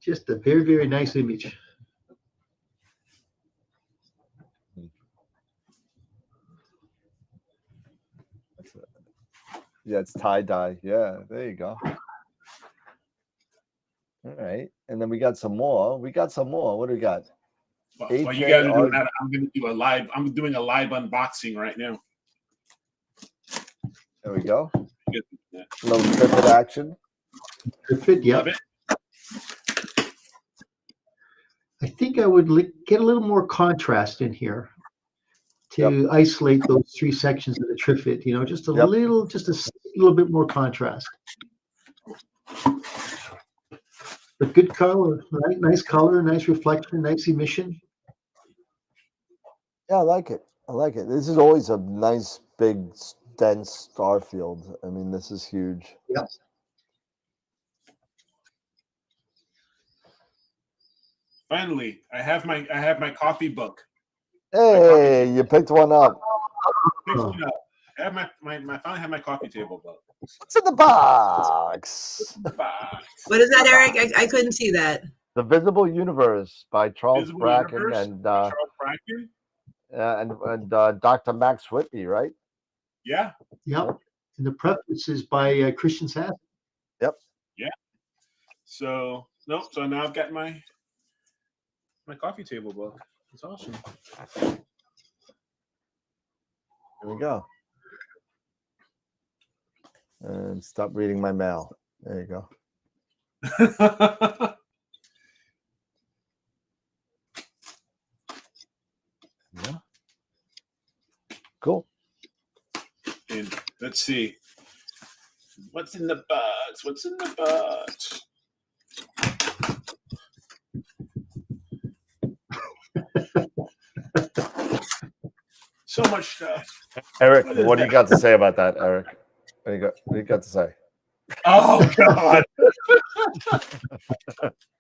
Just a very, very nice image. Yeah, it's tie-dye. Yeah, there you go. All right. And then we got some more. What do we got? Well, you guys are doing that. I'm going to do a live. I'm doing a live unboxing right now. There we go. A little Trifid action. Trifid, yeah. Love it. I think I would get a little more contrast in here to isolate those three sections of the Trifid. Just a little bit more contrast. But good color, right? Nice color, nice reflection, nice emission. Yeah, I like it. This is always a nice, big, dense star field. I mean, this is huge. Yep. Finally, I have my coffee book. Hey, you picked one up. Picked one up. I have my finally have my coffee table book. What's in the box? What is that, Eric? I couldn't see that. The Visible Universe by Charles Visible Bracken Universe and by Charles Bracken. Dr. Max Whitby, right? Yeah. Yep. And the preface is by Christian Sass. Yep. Yeah. So so now I've got my coffee table book. It's awesome. Here we go. And stop reading my mail. There you go. Yeah. Cool. And let's see. What's in the box? What's in the box? So much stuff. Eric, what do you got to say about that, Eric? What do you got to say? Oh, God.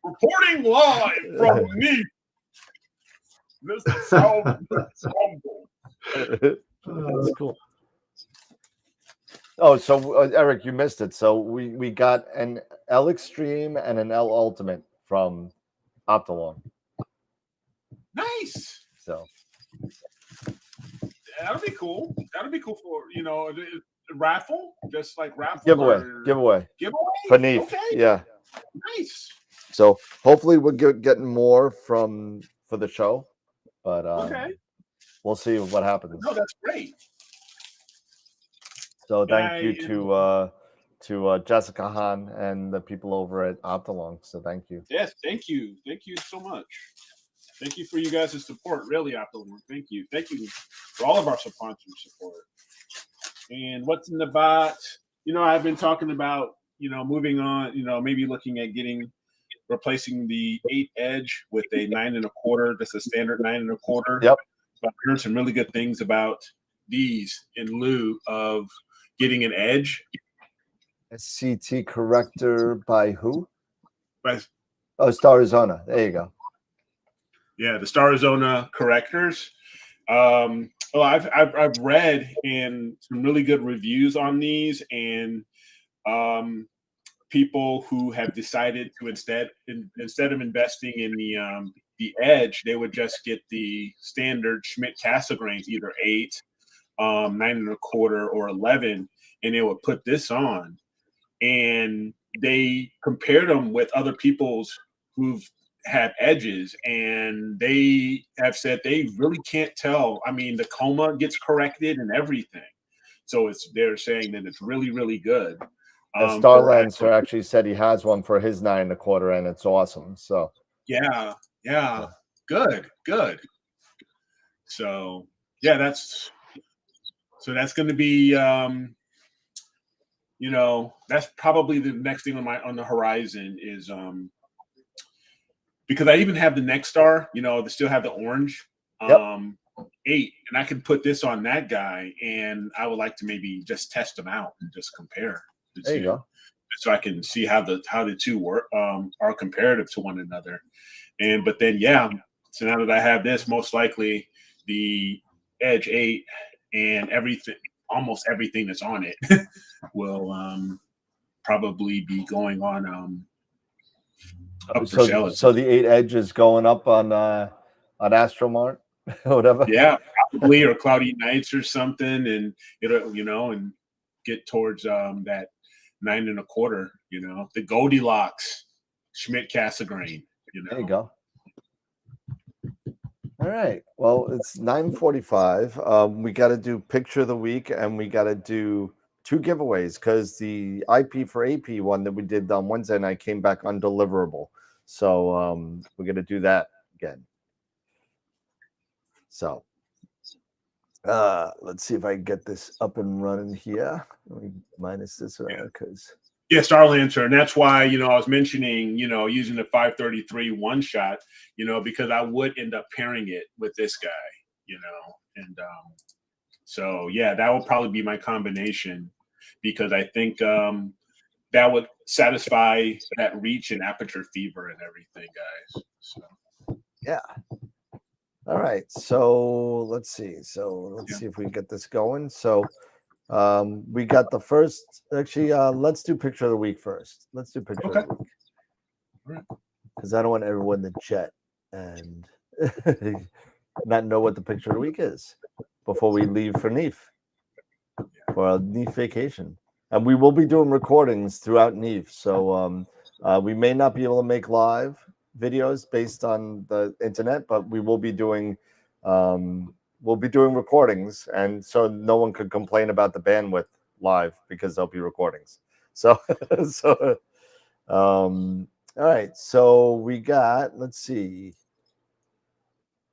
Reporting live from Neaf. This is humble. That's cool. Oh, so Eric, you missed it. So we got an L Extreme and an L Ultimate from Optilon. Nice. So that'll be cool. That'll be cool for raffle, just like raffle. Giveaway Giveaway for Neaf. Okay. Yeah. Nice. So hopefully we'll getting more for the show, but okay. We'll see what happens. No, that's great. So thank you to Jessica Hahn and the people over at Optilon. So thank you. Yes, thank you so much. Thank you for you guys' support. Really, Optilon. Thank you for all of our sponsor support. And what's in the box? I've been talking about moving on. Maybe looking at replacing the 8 edge with a 9 1/4. That's a standard 9 1/4. Yep. But I've heard some really good things about these in lieu of getting an edge. SCT corrector by who? Star Arizona. There you go. Yeah, the Star Arizona correctors. I've read and some really good reviews on these, and people who have decided to instead of investing in the edge, they would just get the standard Schmidt Cassegrains, either 8, 9 1/4, or 11, and they would put this on, and they compared them with other people's who've had edges, and they have said they really can't tell. I mean, the coma gets corrected and everything, so they're saying that it's really, really good. Starlancer actually said he has one for his 9 1/4, and it's awesome. So yeah, good. So yeah, that's going to be that's probably the next thing on the horizon is because I even have the Next Star, they still have the orange 8, and I can put this on that guy, and I would like to maybe just test them out and just compare. There you go. So I can see how the two work are comparative to one another, but then so now that I have this, most likely the Edge 8 and almost everything that's on it will probably be going on up for sale. So the 8 Edge is going up on Astromart, whatever. Yeah, probably, or Cloudy Nights or something, and it'll and get towards that 9 1/4. The Goldilocks Schmidt Cassegrain. There you go. All right. Well, it's 9:45. We got to do picture of the week, and we got to do 2 giveaways because the IP for AP one that we did on Wednesday night came back undeliverable. So we're going to do that again. So let's see if I can get this up and running here. Let me minus this because. Yeah, Starlancer, and that's why I was mentioning using the 533 one shot, because I would end up pairing it with this guy, and so yeah, that will probably be my combination because I think that would satisfy that reach and aperture fever and everything, guys. So yeah. All right, so let's see. So let's see if we can get this going. So We got the first. Actually, let's do picture of the week first. Let's do picture Okay. of the week Right. because I don't want everyone to jet and not know what the picture of the week is before we leave for Neaf for a Neaf vacation. And we will be doing recordings throughout Neaf, so we may not be able to make live videos based on the internet, but we will be doing recordings, and so no one could complain about the bandwidth live because there'll be recordings. So all right, so we got, let's see,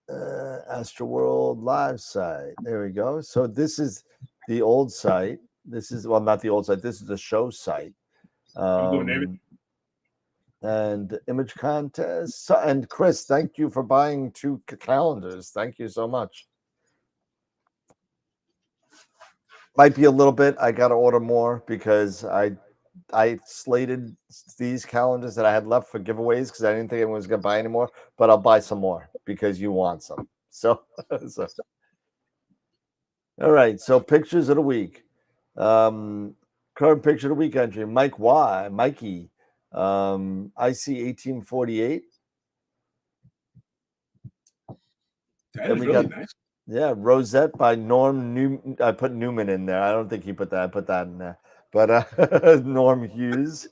AstroWorld live site. There we go. So this is the old site. This is, well, not the old site. This is the show site. I'm doing everything. And image contest. So, and Chris, thank you for buying 2 calendars. Thank you so much. Might be a little bit. I got to order more because I slated these calendars that I had left for giveaways because I didn't think anyone was going to buy anymore. But I'll buy some more because you want some. So, all right. So pictures of the week. Current picture of the week entry. Mikey. IC 1848. That is really nice. Yeah, Rosette by Norm Newman. I put Newman in there. I don't think he put that. I put that in there. But Norm Hughes.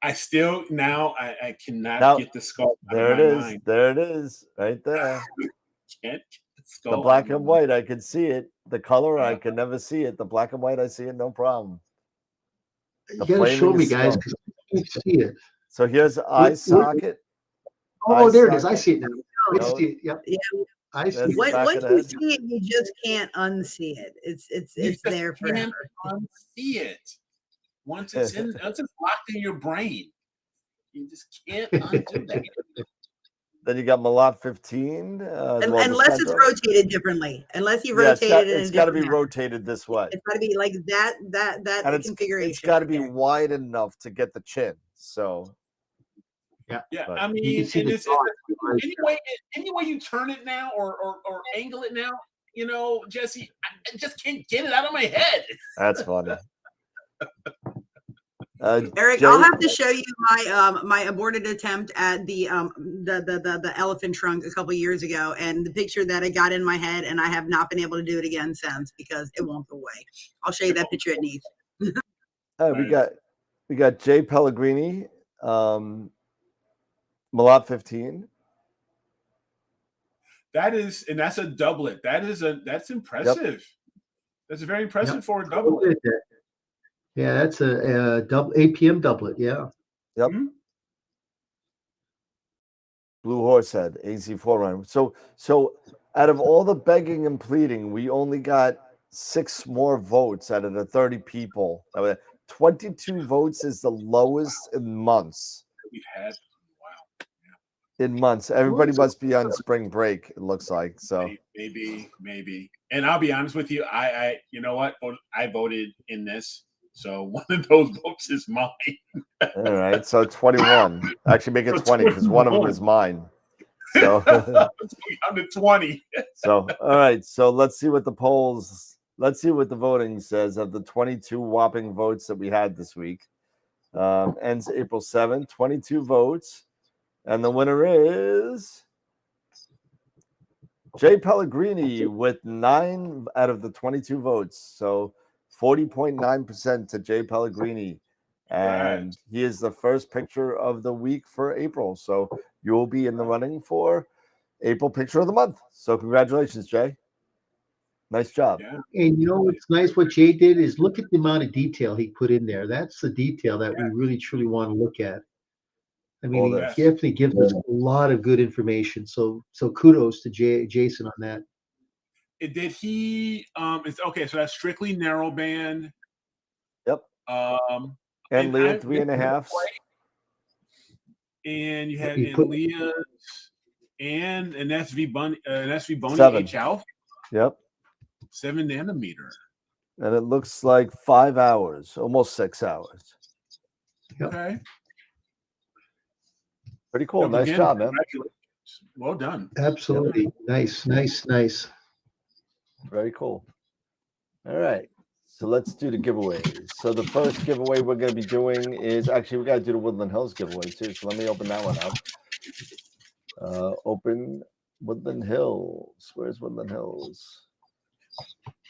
I still I cannot get the skull out there of it my is. mind. There it is. Right there. Can't get the skull. The black and white, I can see it. The color, I can never see it. The black and white, I see it, no problem. You got to show me, guys, because I can't see it. So here's eye socket. Oh, there it is. I see it now. I see it. Yep. Yeah. I see it. Once you see it, you just can't unsee it. It's there forever. Unsee it. Once it's locked in your brain, you just can't undo that. Then you got Malat 15. Unless it's rotated differently. Unless you rotate it, it's got to be rotated this way. It's got to be like that and configuration. It's got to be wide enough to get the chin. So. Yeah, but I mean, any way you turn it now or angle it now, Jesse, I just can't get it out of my head. That's funny. Eric, I'll have to show you my aborted attempt at the elephant trunk a couple years ago, and the picture that I got in my head, and I have not been able to do it again since because it won't go away. I'll show you that picture at Neaf. We got Jay Pellegrini. Malat 15. That's a doublet. That's impressive. Yep. That's very impressive for a doublet. Yeah, that's a double APM doublet. Yeah. Yep. Mm-hmm. Blue Horsehead, AC4 run. So out of all the begging and pleading, we only got 6 more votes out of the 30 people. 22 votes is the lowest in months. We've had. In months. Everybody must be on spring break, it looks like. So maybe. And I'll be honest with you, I you know what? I voted in this. So one of those votes is mine. All right. So 21. Actually make it 20 because one of them is mine. So I'm the 20. So all right. So let's see what the voting says of the 22 whopping votes that we had this week. Ends April 7th, 22 votes. And the winner is Jay Pellegrini with 9 out of the 22 votes. So 40.9% to Jay Pellegrini. And he is the first picture of the week for April. So you will be in the running for April picture of the month. So congratulations, Jay. Nice job. Yeah. And what's nice what Jay did is look at the amount of detail he put in there. That's the detail that we really, truly want to look at. I mean, he definitely gives us a lot of good information. So kudos to Jason on that. Did he? It's okay. So that's strictly narrowband. Yep. And Leah 3.5. And you had Leah and an SV Bunny, H Alpha. Yep. 7 nanometer. And it looks like 5 hours, almost 6 hours. Yep. Okay. Pretty cool. Nice job, man. Well done. Absolutely. Yep. Nice. Very cool. All right. So let's do the giveaways. So the first giveaway we're going to be doing is actually we got to do the Woodland Hills giveaway too. So let me open that one up. Open Woodland Hills. Where's Woodland Hills?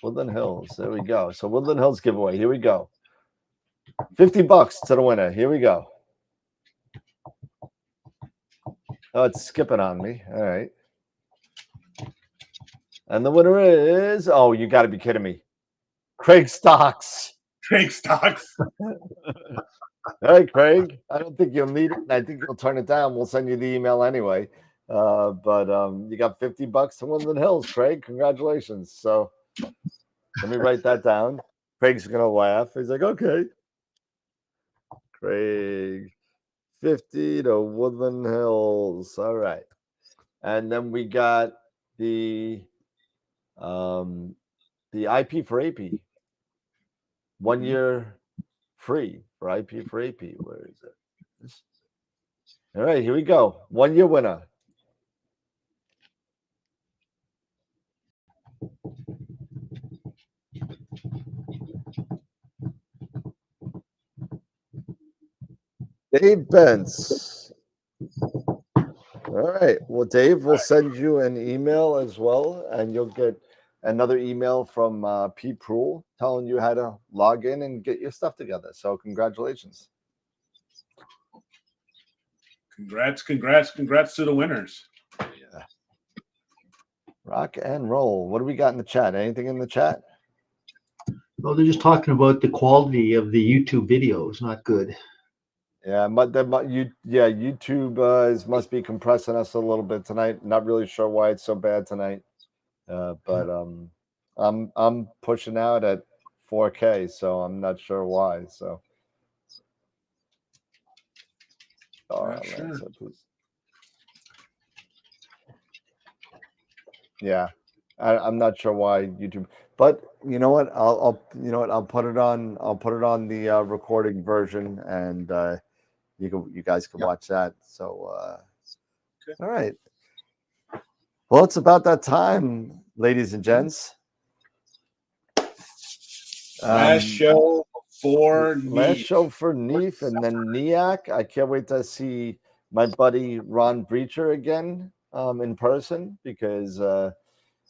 Woodland Hills. There we go. So Woodland Hills giveaway. Here we go. $50 to the winner. Here we go. Oh, it's skipping on me. All right. And the winner is, oh, you got to be kidding me. Craig Stocks. Craig Stocks. Hey, Craig. I don't think you'll need it. I think you'll turn it down. We'll send you the email anyway. But you got $50 to Woodland Hills, Craig. Congratulations. So let me write that down. Craig's going to laugh. He's like, okay. Craig, 50 to Woodland Hills. All right. And then we got the IP for AP. 1 year free for IP for AP. Where is it? All right, here we go. 1 year winner. Dave Bentz. All right. Well, Dave, we'll send you an email as well, and you'll get another email from Pete Proul telling you how to log in and get your stuff together. So congratulations. Congrats to the winners. Yeah. Rock and roll. What do we got in the chat? Anything in the chat? Oh, they're just talking about the quality of the YouTube videos. Not good. Yeah, but YouTube must be compressing us a little bit tonight. Not really sure why it's so bad tonight. But I'm pushing out at 4K, so I'm not sure why. So, Sure. Yeah, I'm not sure why YouTube. But you know what? I'll put it on. I'll put it on the recording version, and you guys can watch that. So, Okay. All right. Well, it's about that time, ladies and gents. Last show for Neaf and then Neaf. I can't wait to see my buddy Ron Breacher again in person because and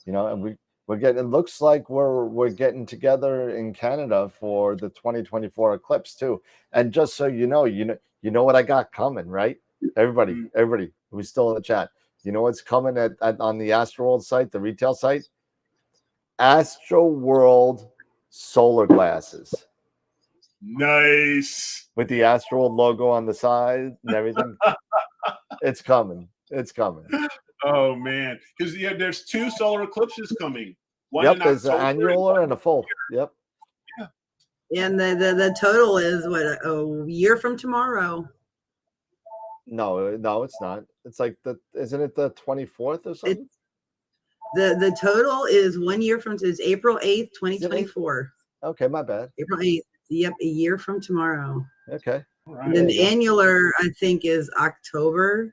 we're getting. It looks like we're getting together in Canada for the 2024 eclipse too. And just so you know what I got coming, right? Everybody who's still in the chat, you know what's coming on the AstroWorld site, the retail site? AstroWorld solar glasses. Nice. With the AstroWorld logo on the side and everything. It's coming. It's coming. Oh man, because there's 2 solar eclipses coming. One in there's an October annular and a full. Yep. Yeah. And the total is what, a year from tomorrow. No, it's not. It's like isn't it the 24th or something? The total is 1 year from is April 8th, 2024. Okay, my bad. April 8th. Yep, a year from tomorrow. Okay. Right. And then the annular, I think, is October.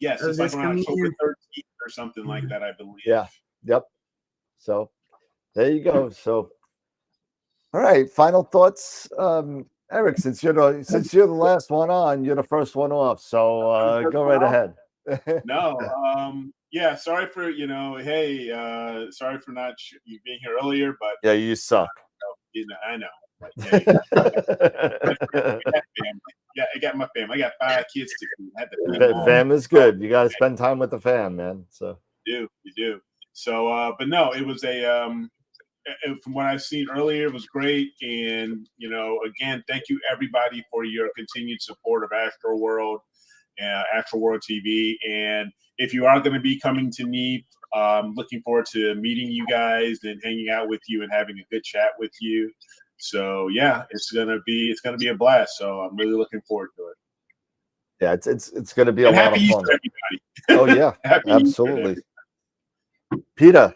Yes, it's like around October 13th or something like that, I believe. Yeah. Yep. So there you go. So all right, final thoughts. Eric, since you're the last one on, you're the first one off. So go right ahead. No, yeah, sorry for sorry for not you being here earlier, but yeah, you suck. I know. But, hey, yeah, I got my fam. I got 5 kids to feed. I had to feed them all. Fam is good. You got to spend time with the fam, man. So You do. So, but no, it was from what I've seen earlier, it was great. And, again, thank you everybody for your continued support of AstroWorld, AstroWorld TV. And if you are going to be coming to Neaf, looking forward to meeting you guys and hanging out with you and having a good chat with you. So yeah, it's gonna be a blast. So I'm really looking forward to it. Yeah, it's gonna be a lot of fun. Easter, everybody. Oh yeah, Happy absolutely. Easter, Peter.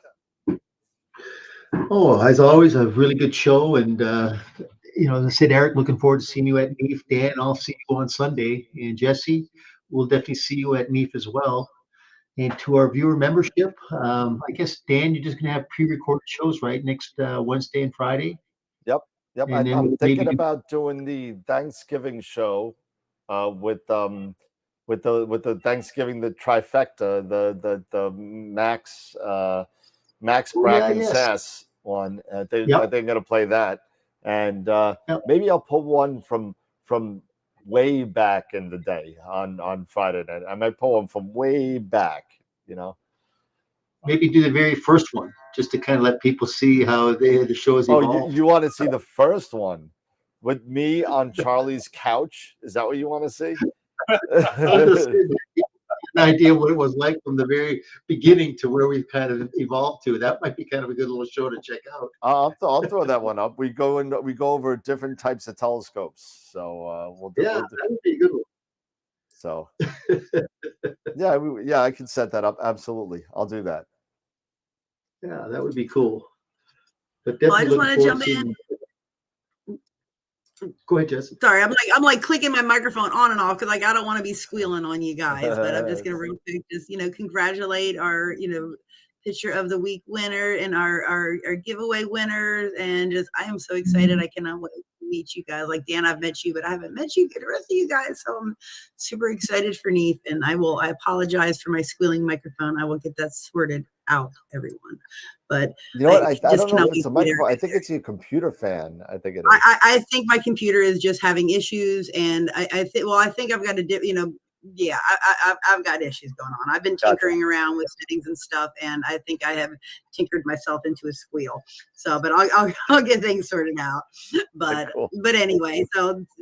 Oh, as always, a really good show, and as I said, Eric, looking forward to seeing you at Neaf. Dan, I'll see you on Sunday, and Jesse, we'll definitely see you at Neaf as well. And to our viewer membership, I guess, Dan, you're just going to have pre-recorded shows, right? Next Wednesday and Friday. Yep. And then I'm we'll thinking maybe about doing the Thanksgiving show with the Thanksgiving, the trifecta, the Max Bracken yes. Sass one. I think Yep. I'm gonna play that, and Yep. maybe I'll pull one from way back in the day on Friday night. I might pull one from way back. Maybe do the very first one, just to kind of let people see how the show has Oh, evolved. you want to see the first one with me on Charlie's couch? Is that what you want to see? An idea what it was like from the very beginning to where we've kind of evolved to. That might be kind of a good little show to check out. I'll throw that one up. We go over different types of telescopes. So we'll do. That would be a good one. So yeah, I can set that up. Absolutely, I'll do that. Yeah, that would be cool. But Well, I definitely just want to jump in. Go ahead, Jesse. Sorry, I'm like clicking my microphone on and off because I don't want to be squealing on you guys. But I'm just gonna real quick just congratulate our picture of the week winner and our giveaway winners, and just I am so excited. I cannot wait to meet you guys. Like Dan, I've met you, but I haven't met the rest of you guys. So I'm super excited for Neaf, and I apologize for my squealing microphone. I will get that sorted out, everyone. But you know what? I don't know if it's a microphone. I think it's your computer fan. I think it is. I think my computer is just having issues, and I think I've got to I've got issues going on. I've been tinkering around with settings and stuff, and I think I have tinkered myself into a squeal. So, but I'll get things sorted out. But cool. But anyway,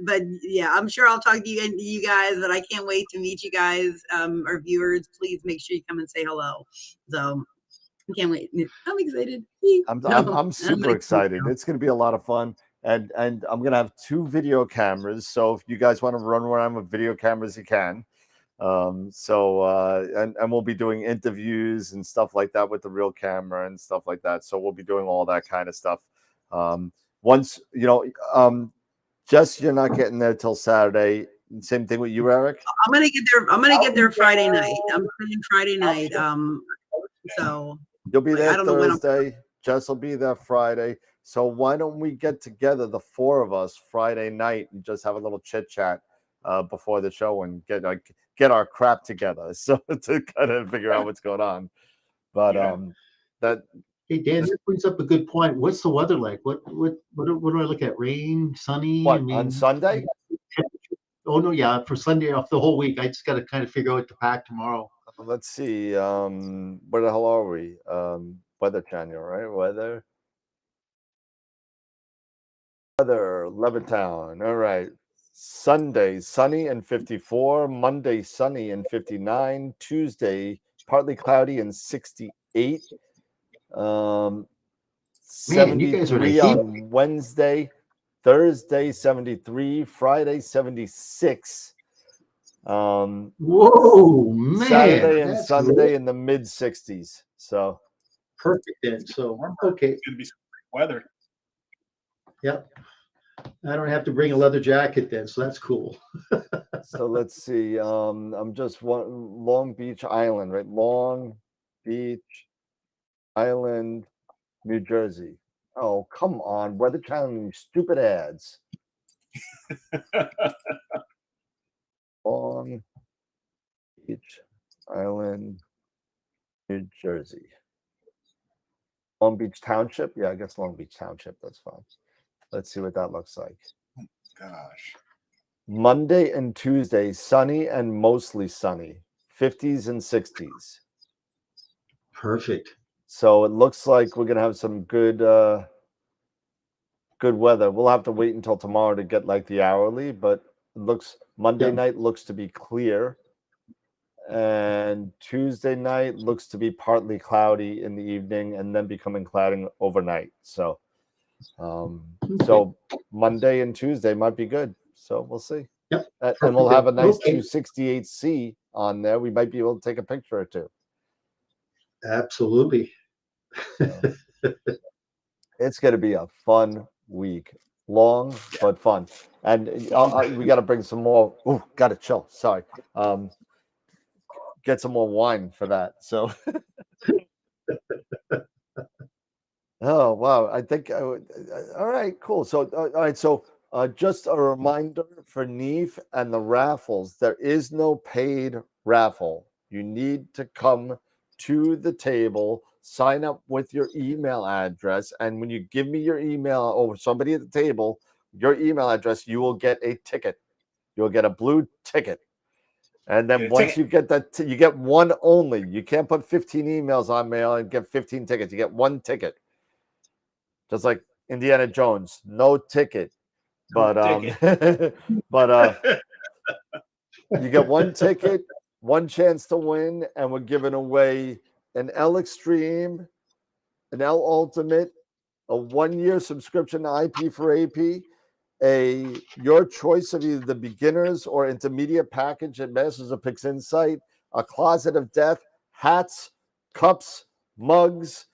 but yeah, I'm sure I'll talk to you guys. But I can't wait to meet you guys, our viewers. Please make sure you come and say hello. So. I can't wait. I'm excited. I'm super excited. It's going to be a lot of fun. And I'm going to have 2 video cameras. So if you guys want to run around with video cameras, you can. And we'll be doing interviews and stuff like that with the real camera and stuff like that. So we'll be doing all that kind of stuff. Once, Jess, you're not getting there till Saturday. Same thing with you, Eric? I'm going to get there Friday night. I'm coming Friday night. So you'll be there Thursday. Jess will be there Friday. So why don't we get together, the 4 of us, Friday night, and just have a little chit chat before the show and get our crap together, so to kind of figure out what's going on. But hey Dan, that brings up a good point. What's the weather like? What do I look at? Rain, sunny? What, on Sunday? Oh no, yeah, for Sunday off the whole week. I just got to kind of figure out what to pack tomorrow. Let's see. Where the hell are we? Weather Channel, right? Weather, Levittown. All right. Sunday, sunny and 54. Monday, sunny and 59. Tuesday, partly cloudy and 68. 73 on Wednesday. Thursday, 73. Friday, 76. Whoa, man! Saturday and Sunday in the mid 60s. So perfect then. So okay, it's gonna be weather. Yep. I don't have to bring a leather jacket then, so that's cool. So let's see. I'm just Long Beach Island, right? Long Beach Island, New Jersey. Oh, come on, Weather Channel, you stupid ads. Long Beach Island, New Jersey. Long Beach Township? Yeah, I guess Long Beach Township. That's fine. Let's see what that looks like. Oh, gosh. Monday and Tuesday, sunny and mostly sunny. 50s and 60s. Perfect. So it looks like we're going to have some good weather. We'll have to wait until tomorrow to get like the hourly, but it looks Monday night looks to be clear. And Tuesday night looks to be partly cloudy in the evening and then becoming cloudy overnight. So so Monday and Tuesday might be good. So we'll see. Yep. And we'll have a nice 268C on there. We might be able to take a picture or two. Absolutely. So, it's going to be a fun week. Long, but fun. And we got to bring some more. Oh, got to chill. Sorry. get some more wine for that. So, oh wow, I think all right, cool. So, all right, so just a reminder for Neaf and the raffles: there is no paid raffle. You need to come to the table, sign up with your email address, and when you give me your email or somebody at the table, your email address, you will get a ticket. You'll get a blue ticket. And then once you get that, you get one only. You can't put 15 emails on mail and get 15 tickets. You get one ticket. Just like Indiana Jones, no ticket. But but you get one ticket, one chance to win, and we're giving away an L Extreme, an L Ultimate, a 1-year subscription to IP4AP, your choice of either the beginners or intermediate package at Masters of Pix Insight, a Closet of Death, hats, cups, mugs.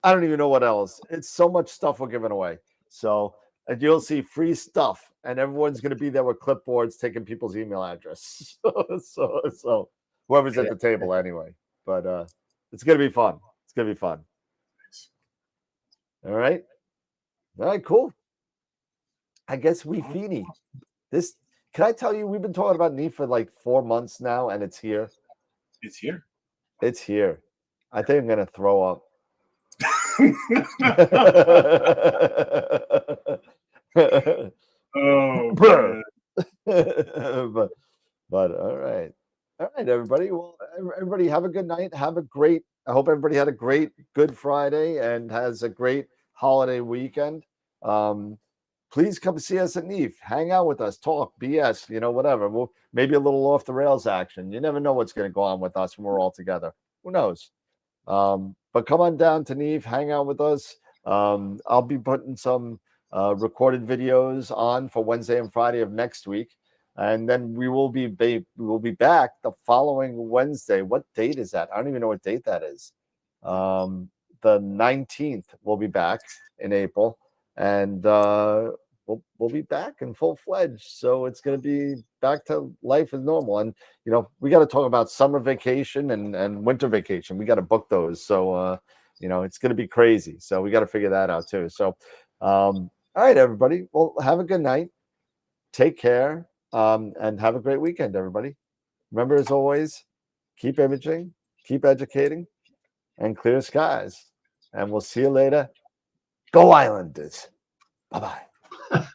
I don't even know what else. It's so much stuff we're giving away. So, and you'll see free stuff, and everyone's going to be there with clipboards taking people's email address. So whoever's at the table anyway. But it's going to be fun. It's going to be fun. All right. All right, cool. I guess we Feeny. This, can I tell you, we've been talking about Neaf for like 4 months now, and it's here. It's here. It's here. I think I'm gonna throw up. Oh, man. but all right, everybody. Well, everybody have a good night. Have a great. I hope everybody had a great Good Friday and has a great holiday weekend. Please come see us at Neaf. Hang out with us, talk, BS, whatever. We'll maybe a little off the rails action. You never know what's going to go on with us when we're all together. Who knows? But come on down to Neaf, hang out with us. I'll be putting some recorded videos on for Wednesday and Friday of next week, and then we will be back the following Wednesday. What date is that? I don't even know what date that is. The 19th. We'll be back in April. And we'll be back in full fledged. So it's going to be back to life as normal. And we got to talk about summer vacation and winter vacation. We got to book those. So it's going to be crazy. So we got to figure that out too. So all right, everybody. Well, have a good night. Take care. And have a great weekend, everybody. Remember, as always, keep imaging, keep educating, and clear skies. And we'll see you later. Go Islanders. Bye-bye.